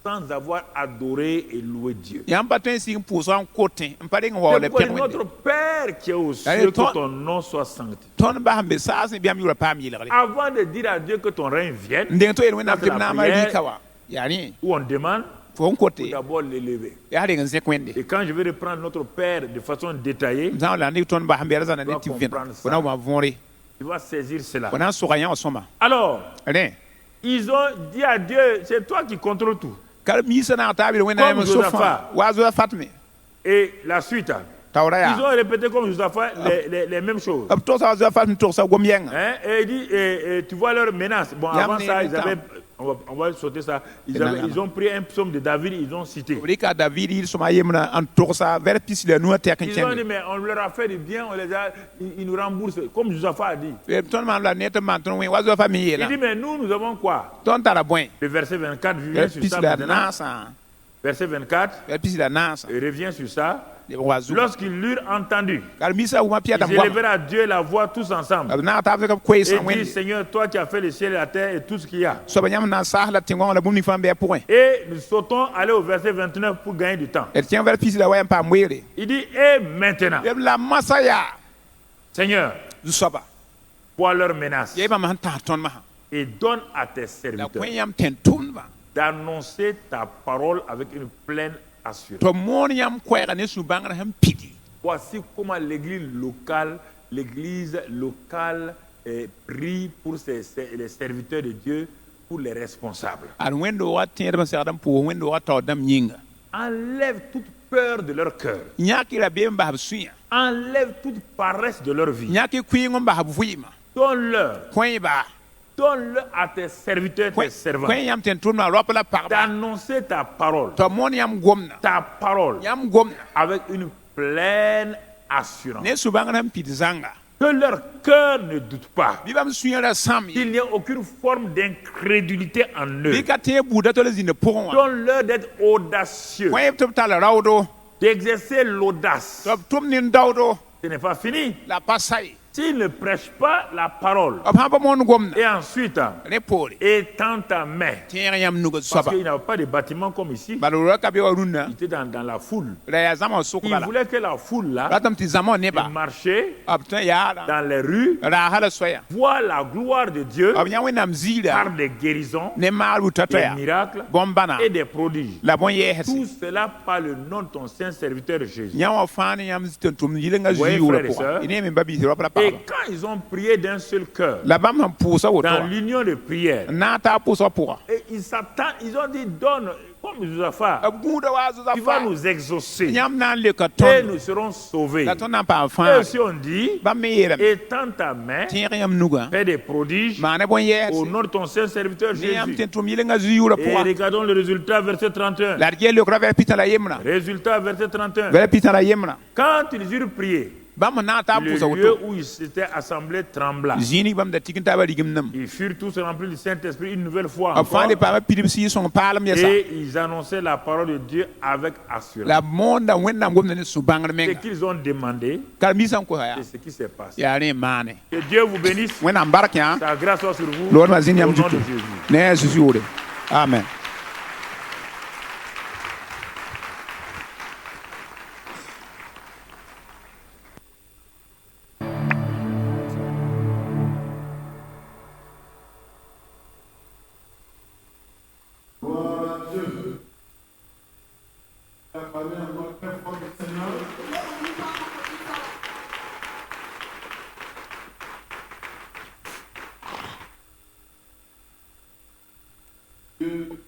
sans avoir adoré et loué Dieu. yãmb pa tõe n sig n pʋʋsga n kotẽ n pa reng n waool C'est la pour pẽg wẽnde notre Père qui est aux Allez, cieux, que toi- ton nom soit sanctifié. tõnd bas n be saas n bɩam yʋra paam yɩlgre Avant de dire à Dieu que ton règne vienne, n deng tɩ yel wẽnnaam Ça, tɩ c'est b la naama prière. rɩka wa yaa rẽ où on demande, fo n kote faut d'abord l'élever. yaa reng n zẽk wẽnde Et quand je vais reprendre notre Père de façon détaillée, zã la ne tõnd bas n bɩa ra zãna ne dois tɩ vẽn comprendre fo na n wa võore tu vas saisir cela. fo na n soga yã wã sõma Alors, rẽ ils ont dit à Dieu, c'est toi qui contrôles tout. ka miisã naag t'a bɩ wẽnnaam Comme n so fãa Josaphat. wa Josaphat me Et la suite, taoora ils yaa ont répété comme Josaphat les mêmes choses. b togsa wa Josaphat n togsa gom yɛngã Hein? Et il dit, et tu vois leur menace. Bon, Yam avant ne ça, le ils avaient, on va sauter ça. Non. Ils ont pris un psaume de David, ils ont cité. b rɩka David yɩl sõma a yembrã n togsa vɛr pis la nu a tɛk n Ils ont dit, kẽnge mais on leur a fait du bien, ils nous remboursent, comme Josaphat a dit. tõnd maan la ne tɩ maan tõnd wẽ wa Josaphat me Il yeela dit, mais nous avons quoi? tõnd tara bõe Le verset 24, vient vɛr sur pis ça la maintenant. naasã Verset 24, vɛr pis la naasã il revient sur ça. leb wa zuga Lorsqu'ils l'eurent entendu, kar miisã wʋma ils pɩɛdame goama élevèrent à Dieu la voix tous ensemble. b naag t'a b zɩka b Et koeesã disent, wẽnde Seigneur, toi qui as fait le ciel et la terre et tout ce qu'il y a. soaba yãmb na n saas la tẽngõngã la bũmb ning fãa n bɩ a pʋgẽ Et nous sautons aller au verset 29 pour gagner du temps. d kẽng vɛr pis la wa yãmb paam weere Il dit, et maintenant, leb la masã yaa Seigneur, zu-soaba vois leurs menaces yaa bãmb sẽn tãs tõnd masã et donne à tes la serviteurs kõ yãmb tẽn tʋmdbã d'annoncer ta parole avec une pleine assurance. tɩ b moon yãmb koɛɛga ne sũ-bãngr sẽn pidi Voici comment l'église locale prie pour les serviteurs de Dieu, pour les responsables. ad wẽnd-doogã tẽedb n segd n pʋʋs wẽnd-doogã taoodãmb yĩnga Enlève toute peur de leur cœur. yãk y ra bee n bas b sũyã Enlève toute paresse de leur vie. yãk y kʋɩɩng n bas b vɩɩmã Donne-leur, kõe-ba donne-le à tes serviteurs, tes servants, kõe yãmb tẽn tʋmdã raop la pagba d'annoncer ta parole. tɩ b moon yãmb gomdã Ta parole yãmb gomdã avec une pleine assurance. ne sũ-bãngr sẽn pid zãnga Que leur cœur ne doute pas. bɩ bãmb sũyã ra sãm ye Qu'il n'y a aucune forme d'incrédulité en eux. bɩ ka tẽ buudã tɩ la zĩnd pʋgẽ wã Donne-leur d'être audacieux, kõe tɩ b tall raoodo d'exercer l'audace. tɩ b tʋm nin-daoodo Ce n'est pas fini. la pa sa ye S'ils ne prêchent pas la parole, b sãn pa moon gomdã et ensuite, ne poore étends ta main. tẽeg yãmb nugd Parce soaba qu'il n'y avait pas de bâtiment comme ici. bala ra ka be wa rũnnã Il était dans la foule. la yaa zãma sʋk Il bala voulait que la foule là, ratame tɩ zãma wã nebã marcher b tõe yaara dans les rues, raaha la soya voir la gloire de Dieu b yã wẽnnaam ziirã par des guérisons, ne maal buta des toya miracles bõn-bãna et des prodiges. la bõn-yɛɛsd Tout cela par le nom de ton saint serviteur Jésus. yã wã fãa ne yãmb tɩ tʋm yɩlenga Voyez, zuu-yʋʋrã frères et sœurs. pʋga y ne me ba biis raop la Et pagba quand ils ont prié d'un seul cœur, la bãmb sẽn pʋʋsa woto dans wã l'union de prière, n na n taa pʋʋsga pʋga et ils s'attendent, ils ont dit, donne, comme Josaphat, b gũuda wa tu vas Josaphat nous exaucer yãmb na n leka et tõnd nous serons sauvés. la tõnd na n paam Et fãa aussi on dit, bãmb me yeelame étends ta main, tẽeg yãmb nugã fais des prodiges maana au bõn-yɛɛse nom de ton saint serviteur ne yãmb Jésus. tɩ tʋm yɩlenga zu-yʋʋrã Et pʋga regardons le résultat, verset 31. la d gel leokra vɛr pĩtã la yembrã Résultat, verset 31. vɛr pĩtã la yembrã Quand ils eurent prié, bãmb na n taa n Le pʋʋsa lieu woto où ils s'étaient assemblés trembla. zĩig bãmb da tik n taaba rigim nim Ils furent tous remplis du Saint-Esprit une nouvelle fois b fãa encore. le paama pidb sɩɩg sõng paalem yɛsa Et ils annonçaient la parole de Dieu avec assurance. la b moonda wẽnnaam gomda ne sũ-bãngr Ce menga qu'ils ont demandé, karen-biisã n kosa yaa c'est ce qui s'est passé. yaa rẽ n maane Que Dieu vous bénisse. wẽnnaam bark yã Sa grâce soit sur vous. lood maa zĩnd Au yãmb nom de zutu Jésus. ne a zeezi yoore amen Gloire à Dieu. La parole encore très fort du Seigneur. Dieu